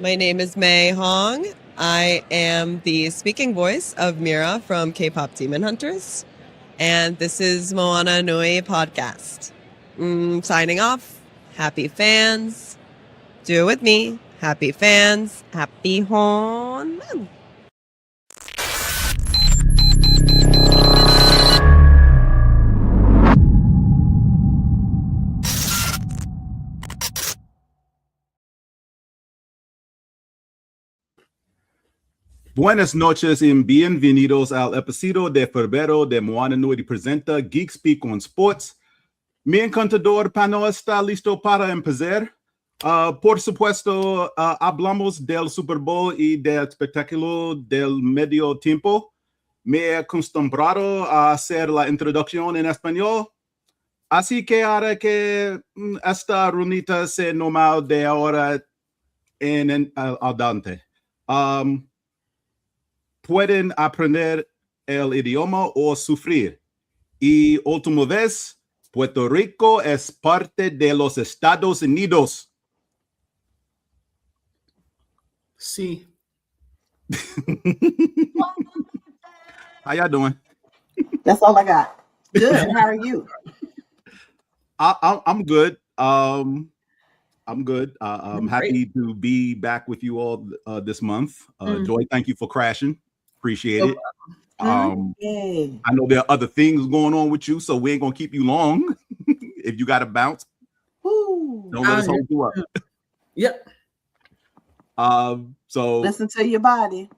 My name is May Hong. I am the speaking voice of Mira from K-Pop Demon Hunters. And this is Moana Nui Podcast. Signing off. Happy fans. Do it with me. Happy fans. Happy hon. Buenas noches y bienvenidos al episodio de febrero de Moana Nui presenta Geek Speak On Sports. Mi encantador panel está listo para empezar. Por supuesto, hablamos del Super Bowl y del espectáculo del medio tiempo. Me he acostumbrado a hacer la introducción en español. Así que haré que esta runita sea normal de ahora en adelante. Pueden aprender el idioma o sufrir. Y última vez, Puerto Rico es parte de los Estados Unidos. Sí. How y'all doing? That's all I got. Good. How are you? I'm good. I'm good. I'm happy to be back with you all this month. Joy, thank you for crashing. Appreciate it. I know there are other things going on with you, so we ain't gonna keep you long. If you gotta bounce, don't let us hold you up. Yep. So listen to your body.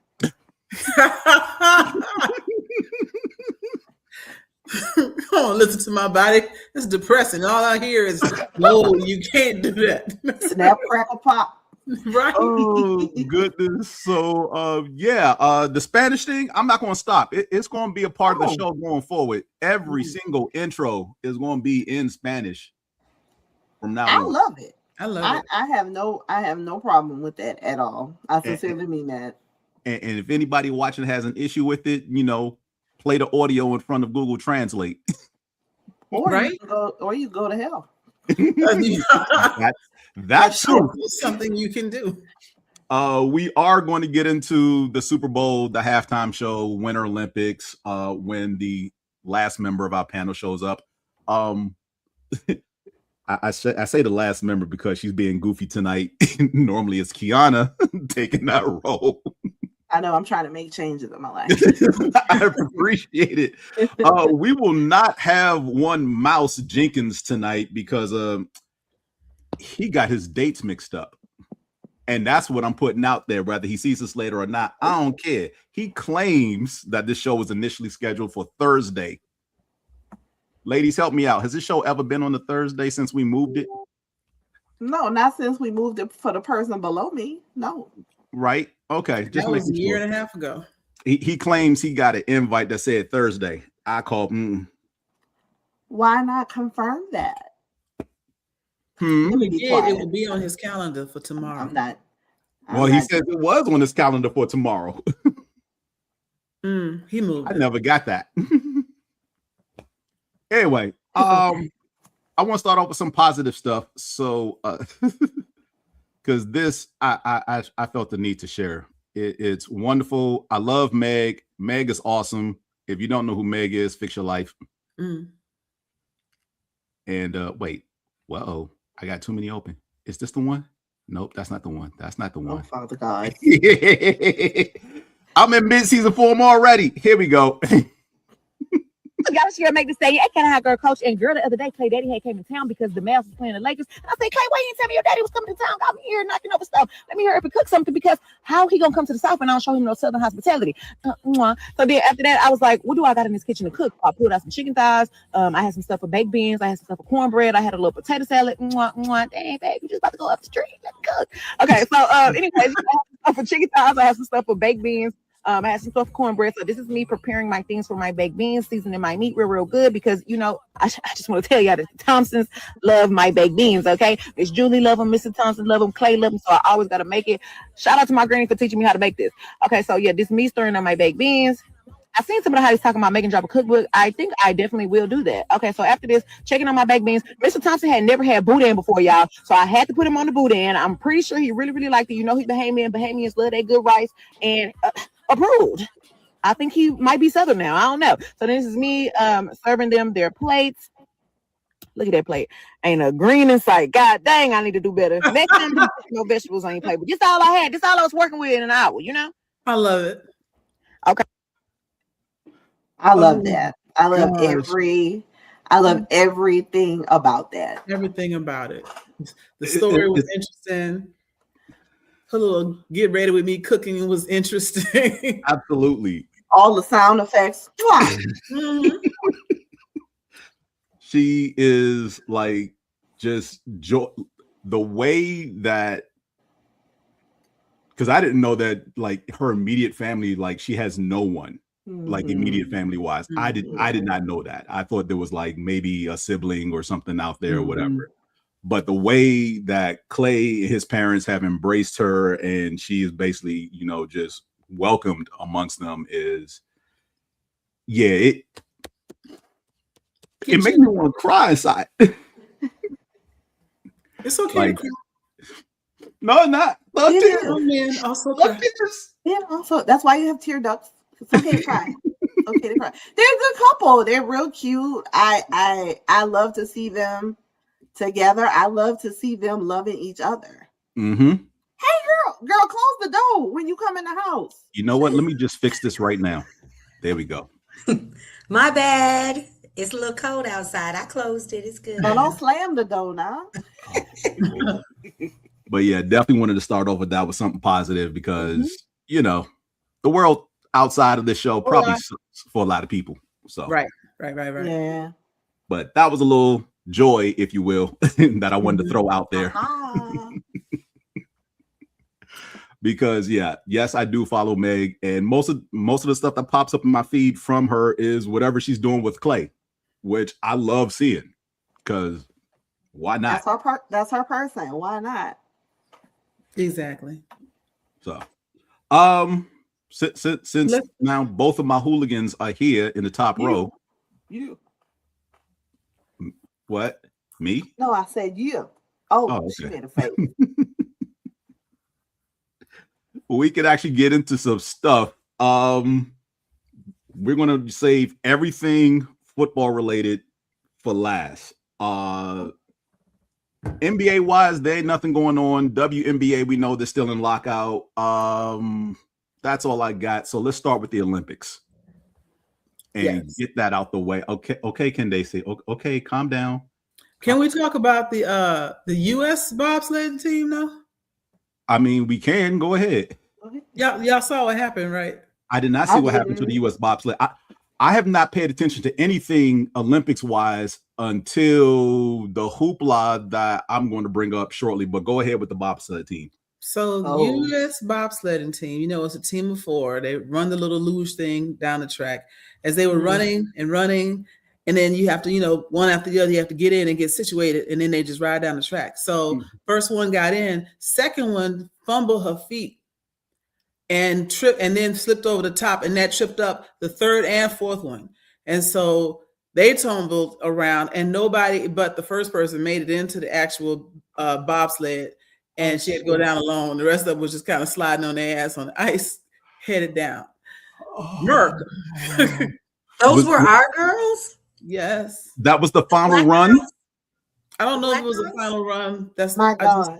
Oh, listen to my body. It's depressing. All I hear is, "No, you can't do that." Snap, crackle, pop. Right. Oh goodness. So the Spanish thing, I'm not gonna stop. It's gonna be a part of the show going forward. Every single intro is gonna be in Spanish from now on. I love it. I have no problem with that at all. I sincerely mean that. And if anybody watching has an issue with it, play the audio in front of Google Translate. Or you go to hell. That's true. Something you can do. We are going to get into the Super Bowl, the halftime show, Winter Olympics, when the last member of our panel shows up. I say the last member because she's being goofy tonight. Normally it's Qiana taking that role. I know, I'm trying to make changes in my life. I appreciate it. We will not have one mouse Jenkins tonight because he got his dates mixed up. And that's what I'm putting out there, whether he sees us later or not. I don't care. He claims that this show was initially scheduled for Thursday. Ladies, help me out. Has this show ever been on a Thursday since we moved it? No, not since we moved it for the person below me. No. Right? Okay. Just that was a year and a half ago. He claims he got an invite that said Thursday. I called. Why not confirm that? It will be on his calendar for tomorrow. He said it was on his calendar for tomorrow. He moved. I never got that. Anyway, I want to start off with some positive stuff. So, because this, I felt the need to share. It's wonderful. I love Meg. Meg is awesome. If you don't know who Meg is, fix your life. And wait, whoa, I got too many open. Is this the one? Nope, that's not the one. That's not the one. Oh, Father God. I'm in mid-season form already. Here we go. Y'all should make this say, I can't have girl coach. And girl, the other day, Clay Daddy had came in town because the Mavs was playing the Lakers. And I said, Clay, why you didn't tell me your daddy was coming to town? Got me here knocking over stuff. Let me hurry up and cook something because how he gonna come to the South and I don't show him no Southern hospitality? So then after that, I was like, what do I got in this kitchen to cook? I pulled out some chicken thighs. I had some stuff for baked beans. I had some stuff for cornbread. I had a little potato salad. Dang, babe, you just about to go up the street. Let's cook. Okay, so anyways, I had some stuff for chicken thighs. I had some stuff for baked beans. I had some stuff for cornbread. So this is me preparing my things for my baked beans, seasoning my meat real good because, I just want to tell y'all that the Thompsons love my baked beans, okay? Miss Julie love them, Mrs. Thompson love them, Clay love them, so I always got to make it. Shout out to my granny for teaching me how to make this. Okay, so yeah, this me stirring on my baked beans. I seen somebody how he's talking about making drop a cookbook. I think I definitely will do that. Okay, so after this, checking on my baked beans. Mr. Thompson had never had boudin before, y'all. So I had to put him on the boudin. I'm pretty sure he really, really liked it. You know, he's Bahamian. Bahamians love that good rice and approved. I think he might be Southern now. I don't know. So this is me serving them their plates. Look at that plate. Ain't a green in sight. God dang, I need to do better. Next time, no vegetables on your plate. But this all I had. This all I was working with in an hour, you know? I love it. Okay. I love that. I love everything about that. Everything about it. The story was interesting. Her little get ready with me cooking was interesting. Absolutely. All the sound effects. She is like just the way that, because I didn't know that like her immediate family, like she has no one like immediate family wise. I did not know that. I thought there was like maybe a sibling or something out there or whatever. But the way that Clay and his parents have embraced her and she is basically, you know, just welcomed amongst them is, yeah, it makes me want to cry inside. It's okay like, to cry. No, not. No tears. Oh, man, also No cry. tears. Yeah, also that's why you have tear ducts. It's okay to cry. It's okay to cry. They're a good couple. They're real cute. I love to see them together. I love to see them loving each other. Mm-hmm. Hey, girl, close the door when you come in the house. You know what? Let me just fix this right now. There we go. My bad. It's a little cold outside. I closed it. It's good. No, don't slam the door now. But yeah, definitely wanted to start off with that with something positive because, you know, the world outside of this show probably sucks for a lot of people. So Right. Yeah. But that was a little joy, if you will, that I wanted to throw out there. Because yes, I do follow Meg, and most of the stuff that pops up in my feed from her is whatever she's doing with Clay, which I love seeing. Because why not? That's her person. Why not? Exactly. So, since now both of my hooligans are here in the top row. You. What? Me? No, I said you. Oh, okay. She made a face. We could actually get into some stuff. We're gonna save everything football related for last. NBA wise, there ain't nothing going on. WNBA, we know they're still in lockout. That's all I got. So let's start with the Olympics and get that out the way. Okay, Candaysee. Okay, calm down. Can we talk about the U.S. bobsled team now? I mean, we can go ahead. Y'all saw what happened, right? I did not see what happened to the U.S. bobsled. I have not paid attention to anything Olympics wise until the hoopla that I'm going to bring up shortly. But go ahead with the bobsled team. So the U.S. bobsledding team, you know, it's a team of 4. They run the little luge thing down the track. As they were running, and then you have to, you know, one after the other, you have to get in and get situated, and then they just ride down the track. So first one got in, second one fumbled her feet and tripped, and then slipped over the top, and that tripped up the third and fourth one. And so they tumbled around, and nobody but the first person made it into the actual bobsled, and she had to go down alone. The rest of them was just kind of sliding on their ass on the ice, headed down. Merc. Those were our girls? Yes. That was the final run? I don't know if it was a final run. That's my God.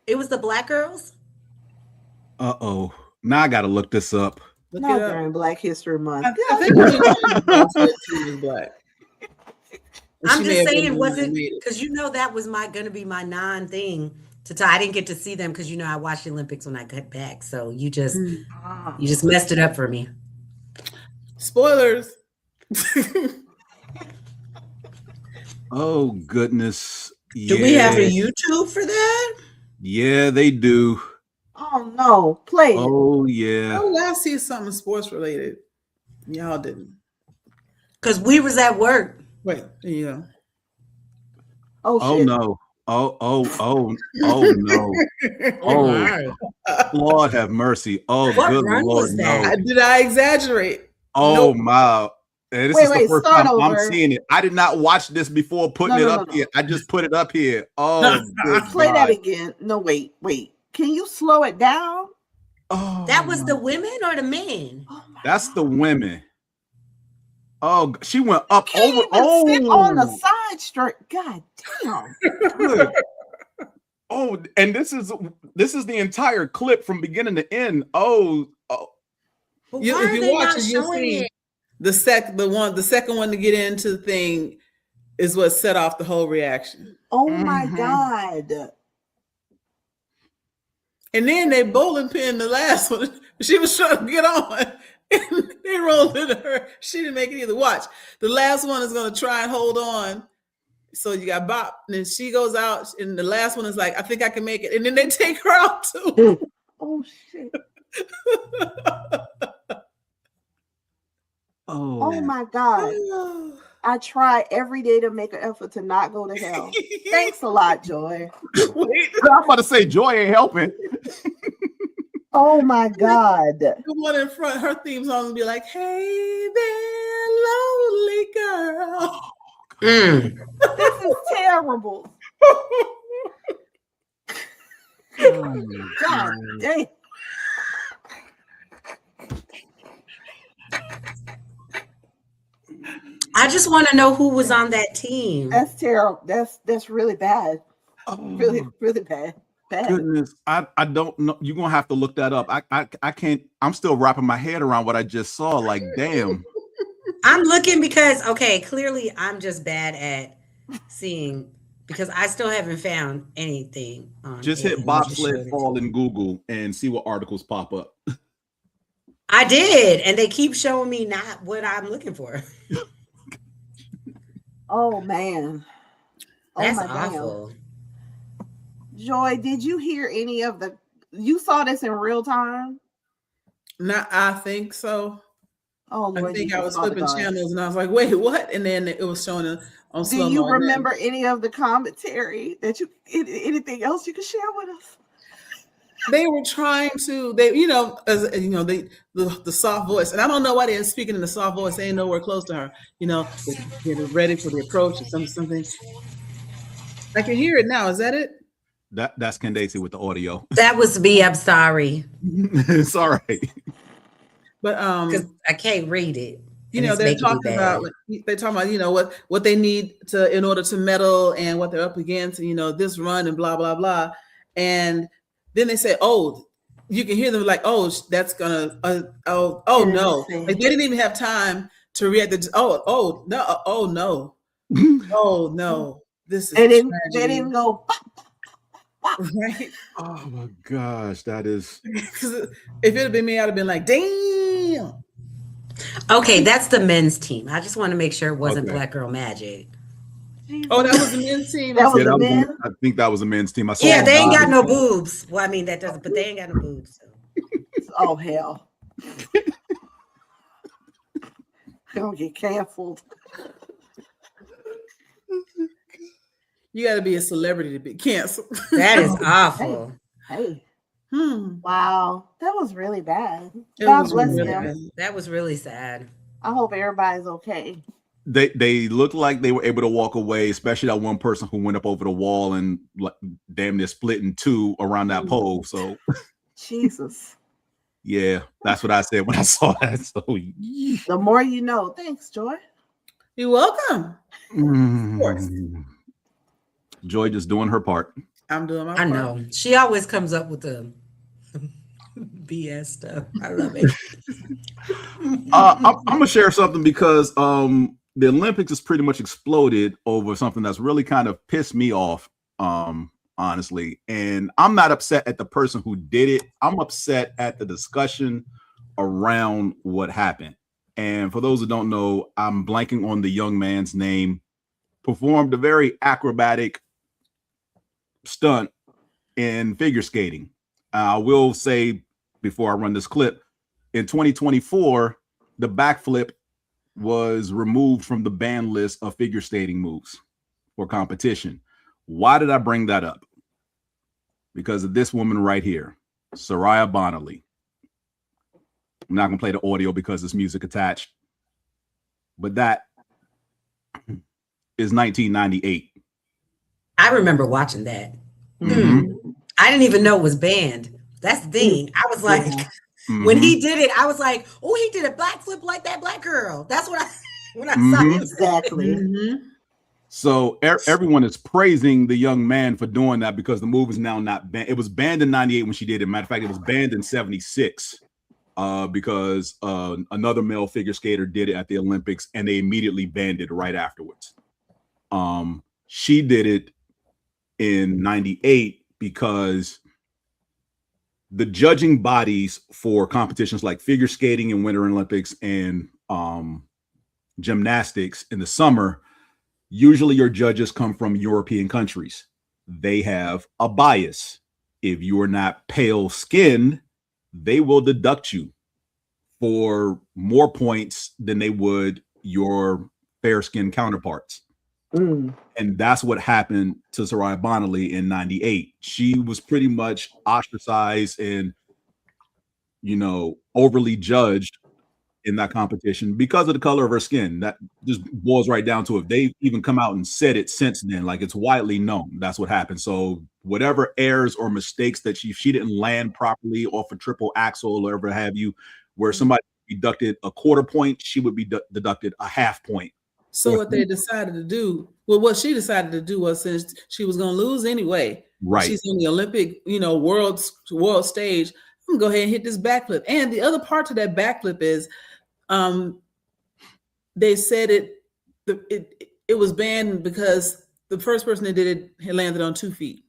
It was the Black girls? Uh-oh. Now I got to look this up. Not during Black History Month. I think it was Black. I'm just saying, was it because you know that was gonna be my non-thing to tie. I didn't get to see them because you know I watched the Olympics when I got back. So you just messed it up for me. Spoilers. Oh goodness. Do we have a YouTube for that? Yeah, they do. Oh no, play. Oh yeah. Oh, I see something sports related. Y'all didn't. Because we was at work. Wait, yeah. Oh shit. No. no. Oh, Lord have mercy. Oh, what good run Lord, was that? Did I exaggerate? Oh Nope. my. And this is the first time I'm seeing it. I did not watch this before putting it up here. I just put it up here. Oh, play that again. No, wait. Can you slow it down? Oh, that was the women or the men? That's the women. Oh, she went up Can't over. Even sit on the side straight. God damn. Good. Oh, and this is the entire clip from beginning to end. Oh. But if you watch it, you'll see the second one to get into the thing is what set off the whole reaction. Oh my God. And then they bowling pin the last one. She was trying to get on. And they rolled into her. She didn't make it either. Watch. The last one is going to try and hold on. So you got Bop. And then she goes out. And the last one is like, I think I can make it. And then they take her out too. Oh, shit. Oh my God. I try every day to make an effort to not go to hell. Thanks a lot, Joy. I'm about to say Joy ain't helping. Oh my God. The one in front, her theme song will be like, hey there, lonely girl. This is terrible. God dang. I just want to know who was on that team. That's terrible. That's really bad. Really, really bad. Goodness, I don't know. You're gonna have to look that up. I can't. I'm still wrapping my head around what I just saw. Like, damn. I'm looking because clearly I'm just bad at seeing because I still haven't found anything on. Just hit bobsled fall in Google and see what articles pop up. I did, and they keep showing me not what I'm looking for. Oh man, that's awful. Damn. Joy, did you hear any of the? You saw this in real time? Not, I think so. Oh, Lord, I think I was flipping channels, and I was like, "Wait, what?" And then it was showing on slow. Do you remember any of the commentary that you? Anything else you could share with us? They were trying to, the soft voice, and I don't know why they're speaking in the soft voice. They ain't nowhere close to her. Getting ready for the approach or something. I can hear it now. Is that it? That's Candaysee with the audio. That was me. I'm sorry. It's all right. But because I can't read it. They're talking about what they need to in order to medal and what they're up against. This run and blah blah blah, and then they say, "Oh," you can hear them like, "Oh, that's gonna." No! Like, they didn't even have time to react. Oh no! Oh no! This is. They didn't go. Right? Oh my gosh, that is. Because if it had been me, I'd have been like, "Damn." Okay, that's the men's team. I just want to make sure it wasn't Black Girl Magic. Oh, that was the men's team. I think that was the men's team. I saw. Yeah, they ain't got no boobs. Well, I mean that doesn't, but they ain't got no boobs. So. Oh hell! Don't get canceled. You got to be a celebrity to be canceled. That is awful. Hey. Wow, that was really bad. God bless them. That was really sad. I hope everybody's okay. They looked like they were able to walk away, especially that one person who went up over the wall and damn near split in two around that pole. So, Jesus. Yeah, that's what I said when I saw that. So, the more you know. Thanks, Joy. You're welcome. Of course. Joy just doing her part. I'm doing my part. I know. She always comes up with the BS stuff. I love it. I'm gonna share something because the Olympics has pretty much exploded over something that's really kind of pissed me off, honestly. And I'm not upset at the person who did it. I'm upset at the discussion around what happened. And for those who don't know, I'm blanking on the young man's name. Performed a very acrobatic stunt in figure skating. I will say before I run this clip, in 2024, the backflip was removed from the ban list of figure skating moves for competition. Why did I bring that up? Because of this woman right here, Soraya Bonnerly. I'm not going to play the audio because there's music attached. But that is 1998. I remember watching that. Mm-hmm. I didn't even know it was banned. That's the thing. I was like, when he did it, I was like, oh, he did a black flip like that black girl. That's what when I saw it. Exactly. So everyone is praising the young man for doing that because the move is now not banned. It was banned in 98 when she did it. Matter of fact, it was banned in 76 because another male figure skater did it at the Olympics and they immediately banned it right afterwards. She did it in 98 because the judging bodies for competitions like figure skating in Winter Olympics and gymnastics in the summer, usually your judges come from European countries. They have a bias. If you are not pale skinned, they will deduct you for more points than they would your fair skinned counterparts. And that's what happened to Soraya Bonnerly in 98. She was pretty much ostracized and, overly judged in that competition because of the color of her skin. That just boils right down to it. They've even come out and said it since then. Like, it's widely known. That's what happened. So whatever errors or mistakes that she didn't land properly off a triple axel or whatever have you, where somebody deducted a quarter point, she would be deducted a half point. So what they decided to do, what she decided to do was, since she was going to lose anyway, right? She's on the Olympic, world stage. I'm gonna go ahead and hit this backflip. And the other part to that backflip is, they said it was banned because the first person that did it had landed on 2 feet.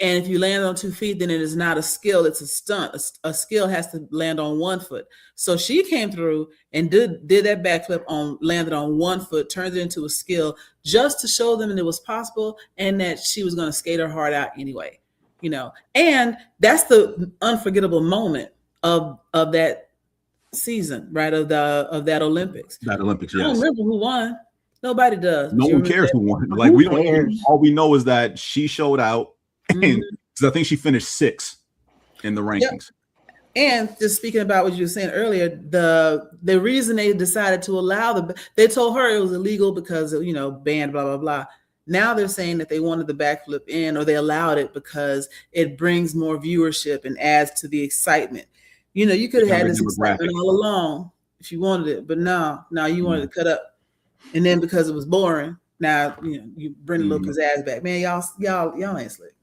And if you land on 2 feet, then it is not a skill; it's a stunt. A skill has to land on 1 foot. So she came through and did that backflip landed on 1 foot, turned it into a skill just to show them that it was possible and that she was going to skate her heart out anyway. And that's the unforgettable moment of that season, right? Of that Olympics. That Olympics, yes. I don't remember who won. Nobody does. No one cares who won. Like, we don't. All we know is that she showed out. And I think she finished 6th in the rankings. Yep. And just speaking about what you were saying earlier, the reason they decided to allow they told her it was illegal because of, banned, blah, blah, blah. Now they're saying that they wanted the backflip in, or they allowed it because it brings more viewership and adds to the excitement. You could have had this excitement all along if you wanted it, but no, you wanted to cut up. And then because it was boring, now, you bring a little pizzazz back. Man, y'all ain't slick.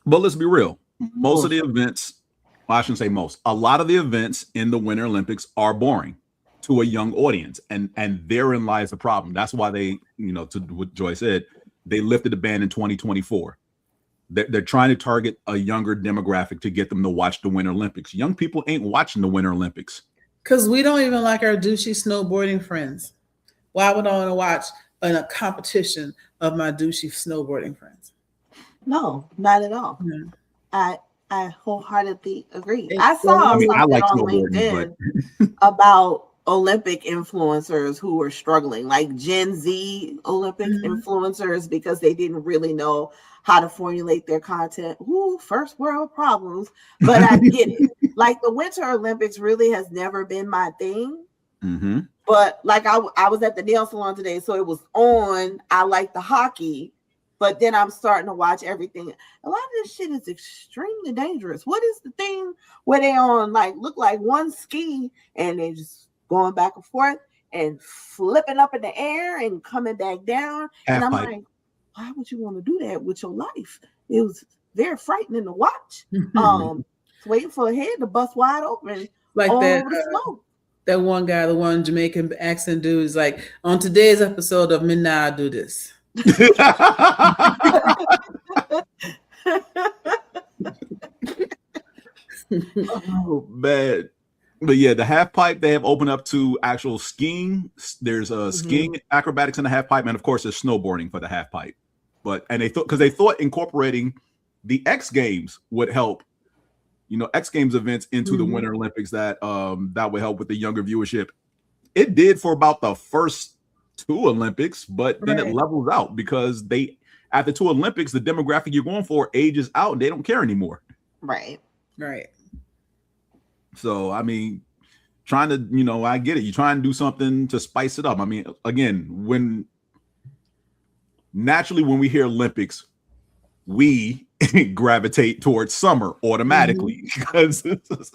But let's be real. Most of the events, well, I shouldn't say most, a lot of the events in the Winter Olympics are boring to a young audience. And therein lies the problem. That's why they, to what Joy said, they lifted the ban in 2024. They're trying to target a younger demographic to get them to watch the Winter Olympics. Young people ain't watching the Winter Olympics. Because we don't even like our douchey snowboarding friends. Why would I want to watch a competition of my douchey snowboarding friends? No, not at all. Mm-hmm. I wholeheartedly agree. I saw something like on LinkedIn about Olympic influencers who were struggling, like Gen Z Olympic influencers, because they didn't really know how to formulate their content. Ooh, first world problems. But I get it. Like, the Winter Olympics really has never been my thing. But like, I was at the nail salon today, so it was on. I like the hockey. But then I'm starting to watch everything. A lot of this shit is extremely dangerous. What is the thing where they look like one ski and they just going back and forth and flipping up in the air and coming back down? And I'm like, why would you want to do that with your life? It was very frightening to watch. Waiting for a head to bust wide open, like that. That one guy, the one Jamaican accent dude, is like, on today's episode of Midnight, I Do This. Oh, man. But yeah, the half pipe, they have opened up to actual skiing. There's skiing, acrobatics in the half pipe, and of course there's snowboarding for the half pipe. And they thought incorporating the X Games would help, X Games events into the Winter Olympics, that would help with the younger viewership. It did for about the first 2 Olympics, but then it levels out because after 2 Olympics, the demographic you're going for ages out and they don't care anymore. Right. So, I mean, trying to, I get it. You're trying to do something to spice it up. I mean, again, when we hear Olympics, we gravitate towards summer automatically because it's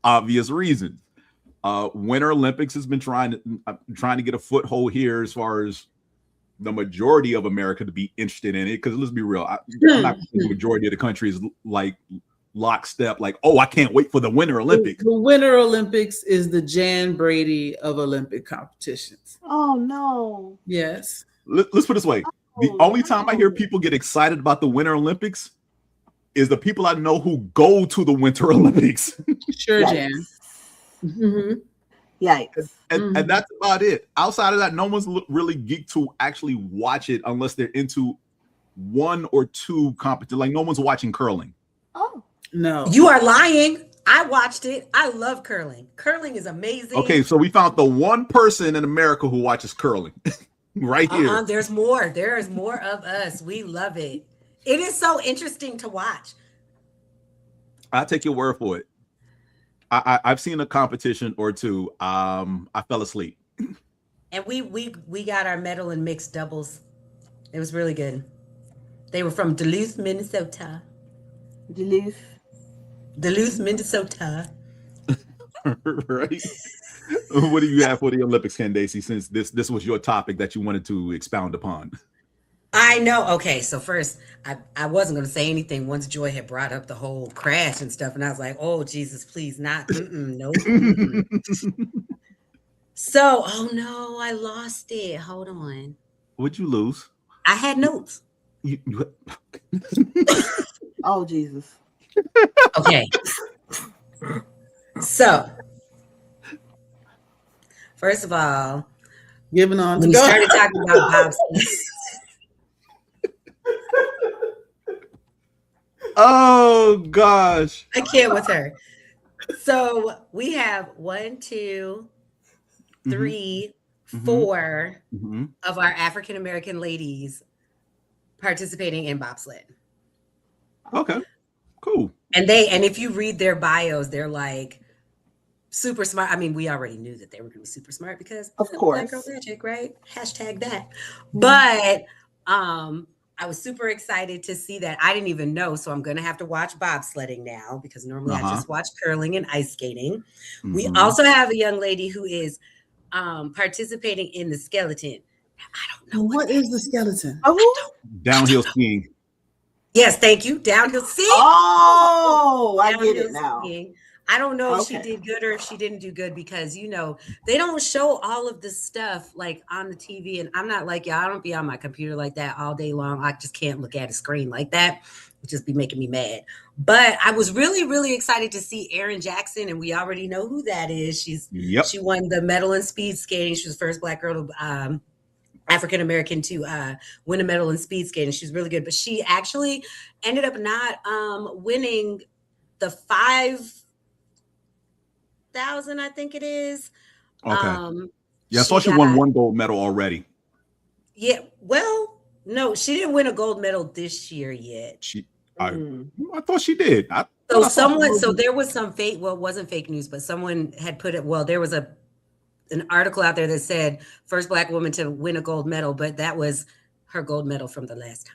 obvious reasons. Winter Olympics has been trying to get a foothold here as far as the majority of America to be interested in it. Because let's be real, the majority of the country is like lockstep, like, oh, I can't wait for the Winter Olympics. The Winter Olympics is the Jan Brady of Olympic competitions. Oh no. Yes. Let's put it this way. The only time I hear people get excited about the Winter Olympics is the people I know who go to the Winter Olympics. Sure, Yikes. Jan. Mm-hmm. Yikes. And that's about it. Outside of that, no one's really geeked to actually watch it unless they're into 1 or 2 competitions. Like no one's watching curling. Oh. No. You are lying. I watched it. I love curling. Curling is amazing. Okay, so we found the one person in America who watches curling right here. There's more. There is more of us. We love it. It is so interesting to watch. I'll take your word for it. I've seen a competition or 2. I fell asleep. And we got our medal in mixed doubles. It was really good. They were from Duluth, Minnesota. Duluth, Minnesota. Right. What do you have for the Olympics, Candaysee, since this was your topic that you wanted to expound upon? I know. Okay, so first, I wasn't going to say anything once Joy had brought up the whole crash and stuff, and I was like, oh, Jesus, please not. No. So, oh no, I lost it. Hold on. What'd you lose? I had notes. Oh, Jesus. Okay. So, first of all, Giving on when to you go. started talking about bobsled. Oh gosh. I can't with her. So we have 1, 2, 3, 4 of our African American ladies participating in bobsled. Okay. Cool. And if you read their bios, they're like super smart. I mean, we already knew that they were going to be super smart because Of course. Black Girl Magic, right? Hashtag that. But I was super excited to see that. I didn't even know, so I'm going to have to watch bobsledding now because normally I just watch curling and ice skating. We also have a young lady who is participating in the skeleton. I don't know What is the skeleton? Downhill skiing. Yes, thank you. Downhill skiing. Oh, I get it now. Skiing. I don't know if she Okay. did good or if she didn't do good because, they don't show all of this stuff like on the TV. And I'm not like, I don't be on my computer like that all day long. I just can't look at a screen like that. It just be making me mad. But I was really, really excited to see Erin Jackson. And we already know who that is. She won the medal in speed skating. She was the first Black girl to African American to win a medal in speed skating. She's really good. But she actually ended up not winning the 5,000, I think it is. Okay. Yeah, I saw she won 1 gold medal already. Yeah, well, no, she didn't win a gold medal this year yet. I thought she did. So there was some fake, well, it wasn't fake news, but someone had put it, well, there was an article out there that said first Black woman to win a gold medal, but that was her gold medal from the last time.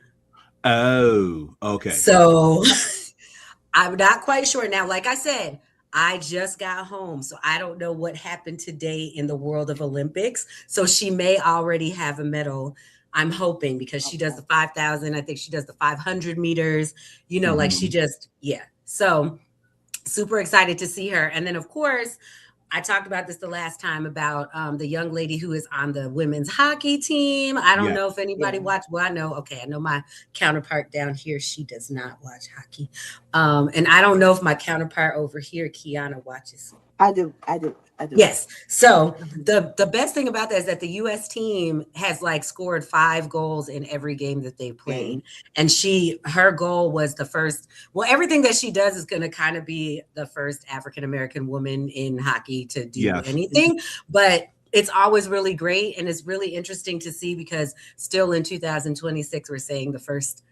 Oh, okay. So I'm not quite sure. Now, like I said, I just got home, so I don't know what happened today in the world of Olympics. So she may already have a medal. I'm hoping because she does the 5,000. I think she does the 500 meters, like she just, yeah. So super excited to see her. And then, of course, I talked about this the last time about the young lady who is on the women's hockey team. I don't know if anybody watched. Well, I know my counterpart down here, she does not watch hockey. And I don't know if my counterpart over here, Qiana, watches. I do. Yes. So the best thing about that is that the U.S. team has scored 5 goals in every game that they played. And her goal was the first, well, everything that she does is going to kind of be the first African-American woman in hockey to do anything. But it's always really great. And it's really interesting to see because still in 2026, we're saying the first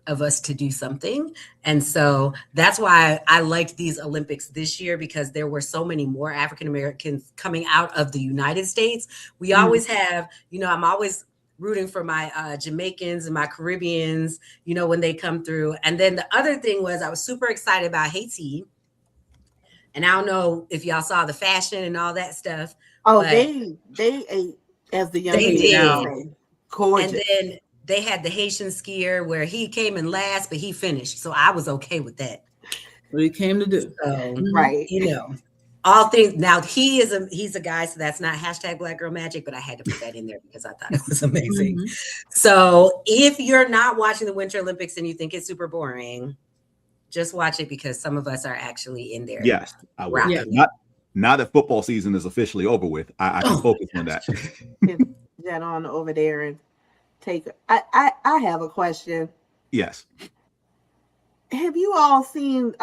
of us to do something. And so that's why I liked these Olympics this year, because there were so many more African Americans coming out of the United States. We always have, you know, I'm always rooting for my Jamaicans and my Caribbeans, you know, when they come through. And then the other thing was I was super excited about Haiti. And I don't know if y'all saw the fashion and all that stuff. Oh, they ate, as the young lady now say, gorgeous. And then they had the Haitian skier where he came in last, but he finished. So I was okay with that. What he came to do. So, right. You know, all things. Now he's a guy, so that's not hashtag Black Girl Magic, but I had to put that in there because I thought it was amazing. So if you're not watching the Winter Olympics and you think it's super boring, just watch it because some of us are actually in there. Yes, I will. Yeah. Now that football season is officially over with, I can focus on that. Get on over there and take. I have a question. Yes. Have you all seen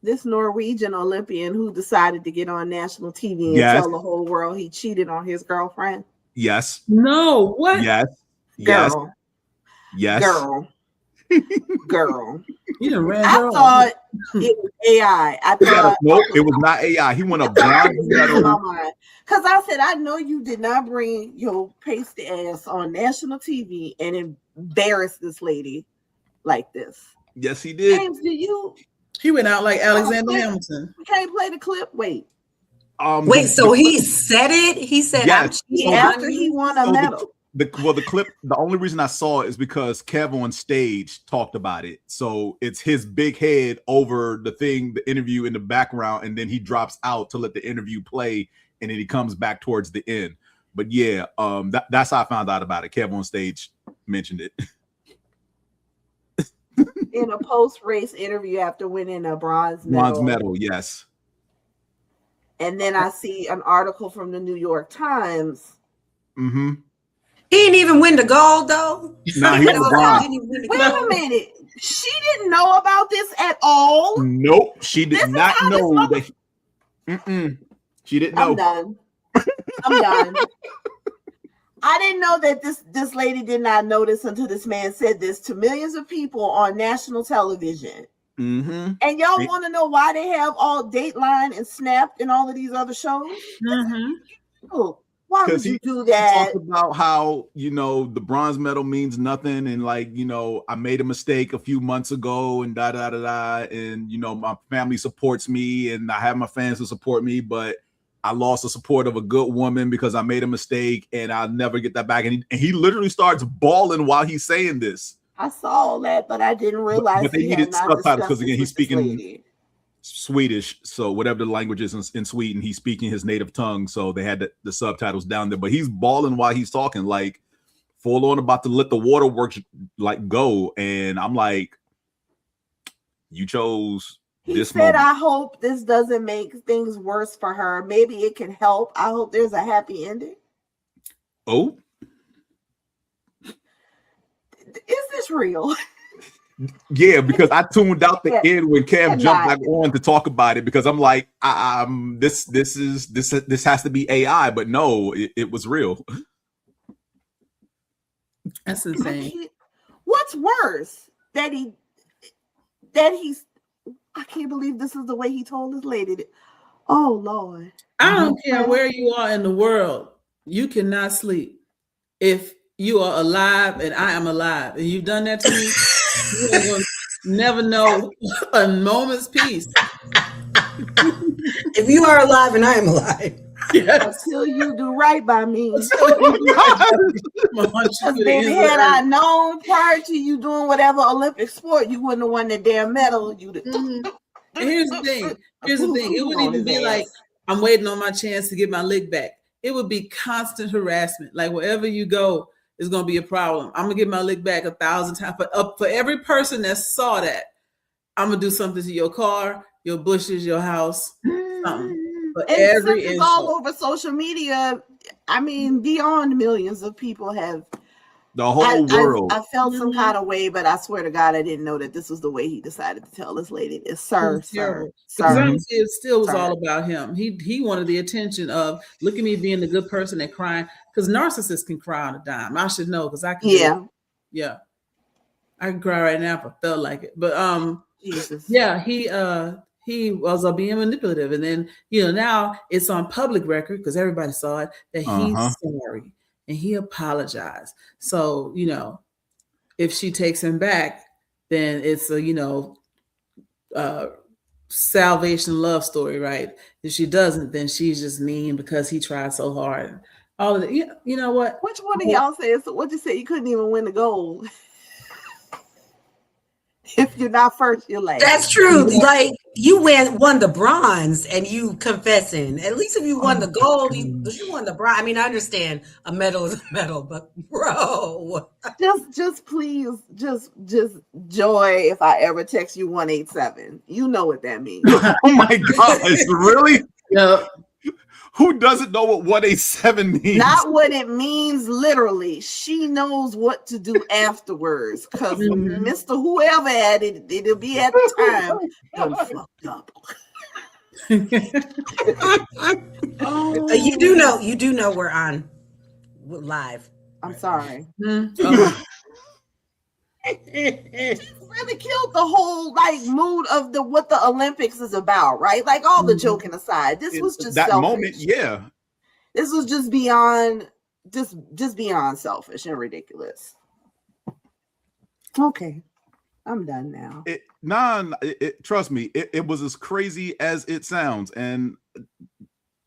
this Norwegian Olympian who decided to get on national TV and tell the whole world he cheated on his girlfriend? Yes. No. What? Yes. Girl. Yes. Girl. Girl. You done ran I thought it was AI. I thought nope, it was not AI. He won a bronze medal. Because I said, I know you did not bring your pasty ass on national TV and embarrass this lady like this. Yes, he did. James, he went out like Alexander Hamilton. Can't play the clip. Wait. So he said it? He said, yes. After he won a medal. The clip, the only reason I saw it is because Kev on stage talked about it. So it's his big head over the interview in the background, and then he drops out to let the interview play, and then he comes back towards the end. But yeah, that's how I found out about it. Kev on stage mentioned it. In a post-race interview after winning a bronze medal. Bronze medal, yes. And then I see an article from the New York Times. Mm-hmm. He didn't even win the gold, though. No, he won the bronze. Wait a minute. She didn't know about this at all? Nope. She did not know that. She didn't know. I'm done. I'm done. I didn't know that this lady did not know this until this man said this to millions of people on national television. Mm-hmm. And y'all want to know why they have all Dateline and Snapped and all of these other shows? Mm-hmm. Oh. Why would you do that? Talk about how, you know, the bronze medal means nothing. And like, you know, I made a mistake a few months ago and and, you know, my family supports me and I have my fans who support me, but I lost the support of a good woman because I made a mistake and I'll never get that back. And he literally starts bawling while he's saying this. I saw all that, but I didn't realize. But they needed subtitles because again, he's speaking Swedish, so whatever the language is in Sweden, he's speaking his native tongue, so they had the subtitles down there, but he's bawling while he's talking, like full on about to let the waterworks like go, and I'm like, you chose this moment. I hope this doesn't make things worse for her. Maybe it can help. I hope there's a happy ending. Oh, is this real? Yeah, because I tuned out the end when Cam jumped back on to talk about it because I'm like, this has to be AI, but no, it was real. That's insane. What's worse that he's I can't believe this is the way he told his lady. Oh Lord. I don't care where you are in the world, you cannot sleep if you are alive and I am alive, and you've done that to me. You ain't gonna never know a moment's peace. If you are alive and I am alive. Yes. Until you do right by me. Baby, had I known prior to you doing whatever Olympic sport, you wouldn't have won the damn medal. Here's the thing. It wouldn't even be like, I'm waiting on my chance to get my lick back. It would be constant harassment. Like wherever you go, it's going to be a problem. I'm going to get my lick back 1,000 times. But for every person that saw that, I'm going to do something to your car, your bushes, your house, something. And every it's all over social media, I mean, beyond millions of people have The whole world. I felt some kind of way, but I swear to God, I didn't know that this was the way he decided to tell this lady this. Sir. Because honestly, it still was all about him. He wanted the attention of, look at me being the good person and crying. Because narcissists can cry on a dime. I should know because I can. Yeah. I can cry right now if I felt like it. But Jesus. Yeah, he was being manipulative, and then now it's on public record because everybody saw it that he's sorry and he apologized. So if she takes him back, then it's a salvation love story, right? If she doesn't, then she's just mean because he tried so hard. All of it. You know what? Which one of y'all said? So what you say? You couldn't even win the gold. If you're not first, you're last. That's true. Like you won the bronze and you confessing. At least if you won the gold, you won the bronze. I mean, I understand a medal is a medal, but bro. Just please, just Joy, if I ever text you 187, you know what that means. Oh my gosh, really? Yeah. Who doesn't know what 187 means? Not what it means literally. She knows what to do afterwards. Because Mr. Whoever had it, it'll be at the time. Done fucked up. You do know we're on live. I'm sorry. Really killed the whole mood of what the Olympics is about, right? Like all the joking aside, this was just that selfish. moment. Yeah, this was just beyond beyond selfish and ridiculous. Okay, I'm done now. Trust me, it was as crazy as it sounds, and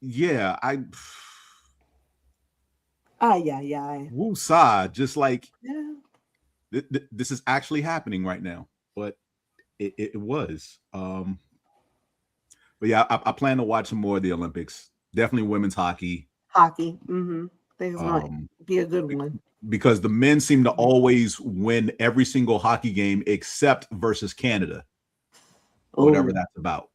yeah, woosah, just like. Yeah. This is actually happening right now, but it was. But yeah, I plan to watch some more of the Olympics. Definitely women's hockey. Hockey. Mm-hmm. I think it's going to be a good one. Because the men seem to always win every single hockey game except versus Canada. Whatever that's about.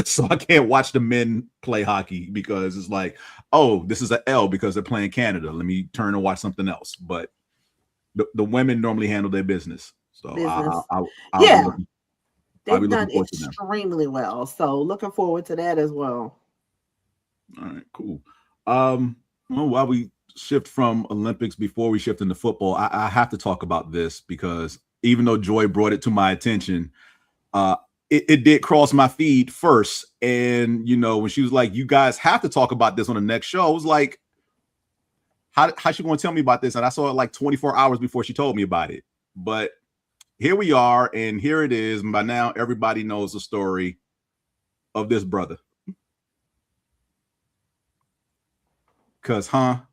So I can't watch the men play hockey because it's like, oh, this is an L because they're playing Canada. Let me turn and watch something else. But the women normally handle their business. So I'll they've done extremely well. So looking forward to that as well. All right, cool. Well, while we shift from Olympics, before we shift into football, I have to talk about this because even though Joy brought it to my attention, it did cross my feed first. And when she was like, you guys have to talk about this on the next show, I was like, How she going to tell me about this? And I saw it like 24 hours before she told me about it. But here we are, and here it is. And by now, everybody knows the story of this brother. Because, how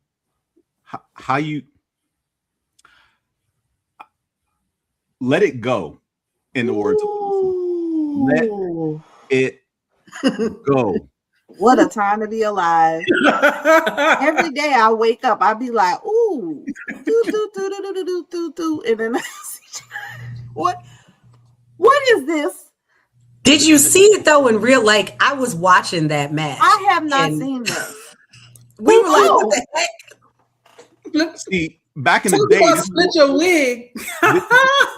you let it go, in the words of let it go. What a time to be alive. Every day I wake up, I be like, ooh, do. And then what is this? Did you see it though in real? Like I was watching that match. I have not seen this. We were like, what the heck? See, back in the day, split your wig.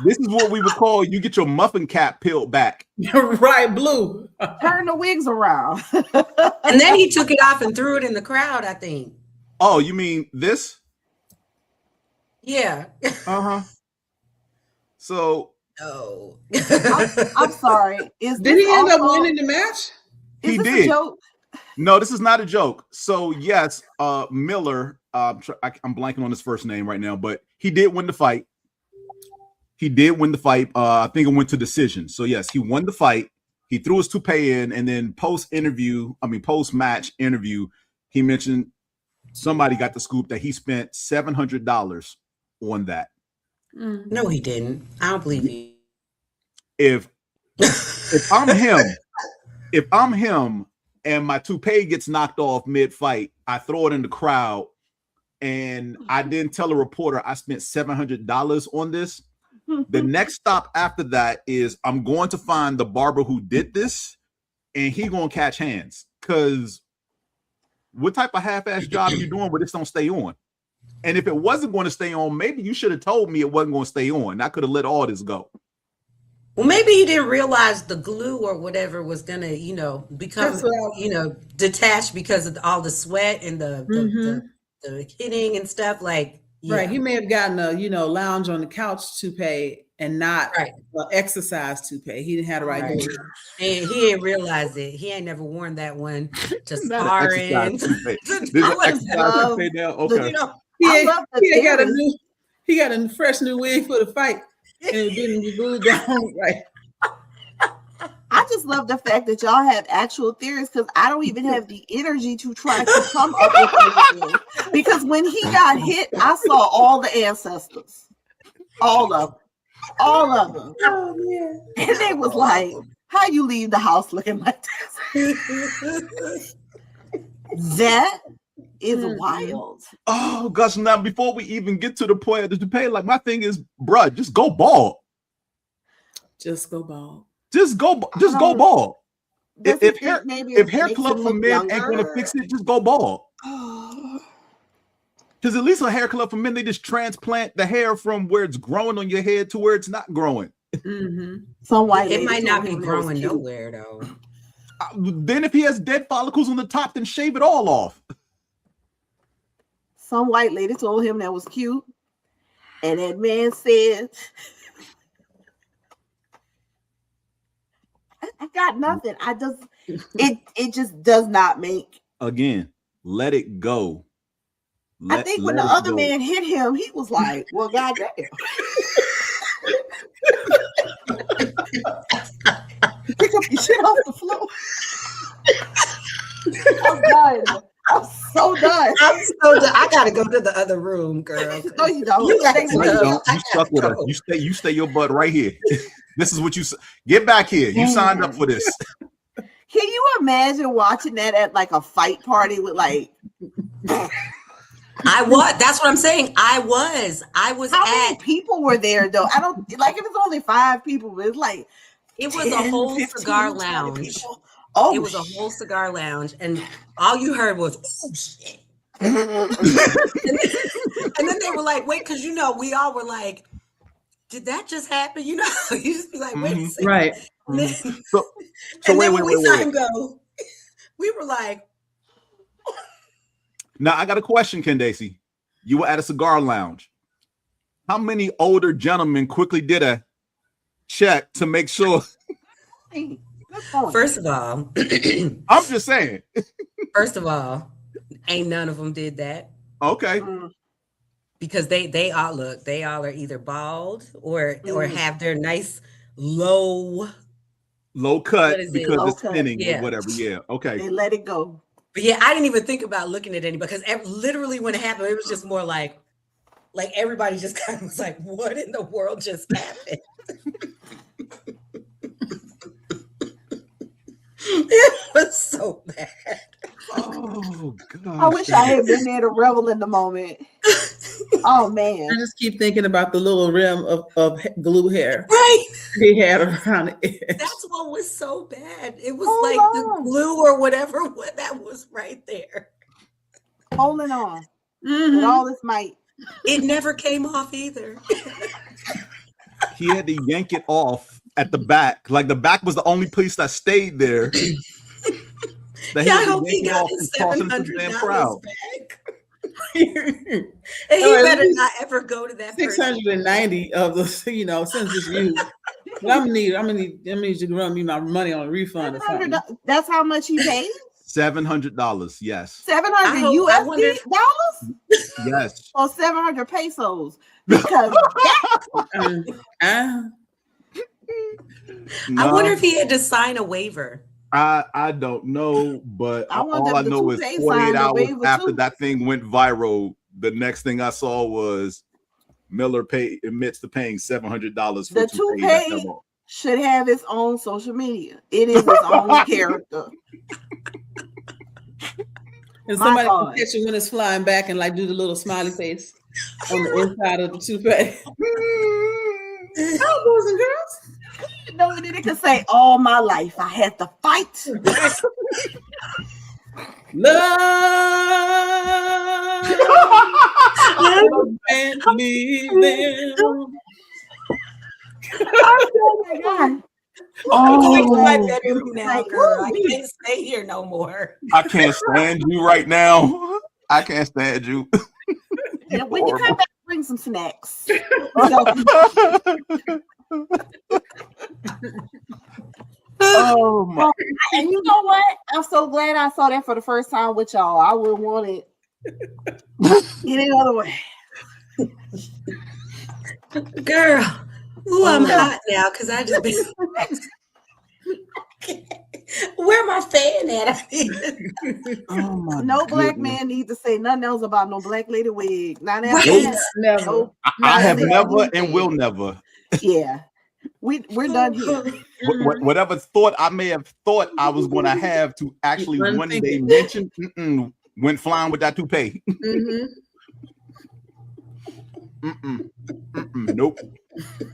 This is what we would call you get your muffin cap peeled back. Right, blue. Turn the wigs around. And then he took it off and threw it in the crowd, I think. Oh, you mean this? Yeah. So. Oh. I'm sorI'm sorry. Did he end up winning the match? He did. A joke? No, this is not a joke. So yes, Miller. I'm blanking on his first name right now, but he did win the fight. I think it went to decision. So yes, he won the fight. He threw his toupee in, and then post-match interview, he mentioned somebody got the scoop that he spent $700 on that. No, he didn't. I don't believe you. If I'm him and my toupee gets knocked off mid-fight, I throw it in the crowd, and I didn't tell a reporter I spent $700 on this. The next stop after that is I'm going to find the barber who did this, and he gonna catch hands. Because what type of half-ass job are you doing where this don't stay on? And if it wasn't going to stay on, maybe you should have told me it wasn't going to stay on. I could have let all this go. Well, maybe he didn't realize the glue or whatever was gonna, become, detached because of all the sweat and the hitting and stuff. Like, yeah. Right. He may have gotten a, lounge on the couch toupee and not exercise toupee. He didn't have the right. And he didn't realize it. He ain't never worn that one to sparring. He got a fresh new wig for the fight. And it didn't be glued down right. I just love the fact that y'all have actual theories because I don't even have the energy to try to come up with anything. Because when he got hit, I saw all the ancestors. All of them. Oh, man. And they was like, how you leave the house looking like this? That is wild. Oh gosh! Now, before we even get to the point of the toupee, like my thing is, bruh, just go bald. Just go bald. Just go bald. If hair club for men ain't gonna fix it, just go bald. Because at least a hair club for men, they just transplant the hair from where it's growing on your head to where it's not growing. It might not be growing nowhere though. Then if he has dead follicles on the top, then shave it all off. Some white lady told him that was cute. And that man said, I got nothing. It just does not make. Again, let it go. I think when the other man hit him, he was like, well, goddamn. Pick up your shit off the floor. I'm done. I'm so done. I gotta go to the other room, girl. No, you don't. You stuck with her. You stay your butt right here. This is what you get back here. You signed up for this. Can you imagine watching that at like a fight party with like? I was. That's what I'm saying. I was. How many people were there though? I don't like. It was only 5 people, but it's like it was 10, a whole 15, cigar lounge. Oh, it was a whole cigar lounge, and all you heard was, "Oh shit!" and then they were like, "Wait," because we all were like, "Did that just happen?" You just be like, "Wait a second." Right. Then, so wait, when we saw him go, we were like. Now I got a question, Candaysee. You were at a cigar lounge. How many older gentlemen quickly did a check to make sure? First of all, I'm just saying. First of all, ain't none of them did that. Okay. Because they all are either bald or have their nice low cut because it's thinning or whatever. Yeah. Okay. They let it go. But yeah, I didn't even think about looking at anybody because literally when it happened, it was just more like everybody just kind of was like, what in the world just happened? It was so bad. Oh, God. I wish I had been there to revel in the moment. Oh, man. I just keep thinking about the little rim of glue hair. Right. He had around the edge. That's what was so bad. It was the glue or whatever that was right there. Holding on with all this might. It never came off either. He had to yank it off at the back. Like the back was the only place that stayed there. I hope he got his $700 back. And he better not ever go to that 690 of the census views. But I'm gonna need you to run me my money on a refund or something. That's how much he paid? $700, yes. 700 USD dollars? Yes. Or 700 pesos. Because I wonder if he had to sign a waiver. I don't know, but all I know is 48 hours after that thing went viral, the next thing I saw was Miller admits to paying $700 for the toupee. Should have its own social media. It is its own character. And somebody can catch you when it's flying back and like do the little smiley face on the inside of the toupee. Oh, boys and girls. No, then it could say, all my life I had to fight. Love. And leave them. Oh my God. I'm going to my bedroom now, girl. I can't stay here no more. I can't stand you right now. I can't stand you. Yeah, when you come back, bring some snacks. Oh my! And you know what? I'm so glad I saw that for the first time with y'all. I would want it any other way. Girl, ooh, I'm hot now because I just been. Where my fan at? Oh my! No black man needs to say nothing else about no black lady wig. Not that Right. Never. No, I have never and will never. Yeah, we're done here. Whatever thought I may have thought I was going to have to actually one day mention, went flying with that toupee. Nope.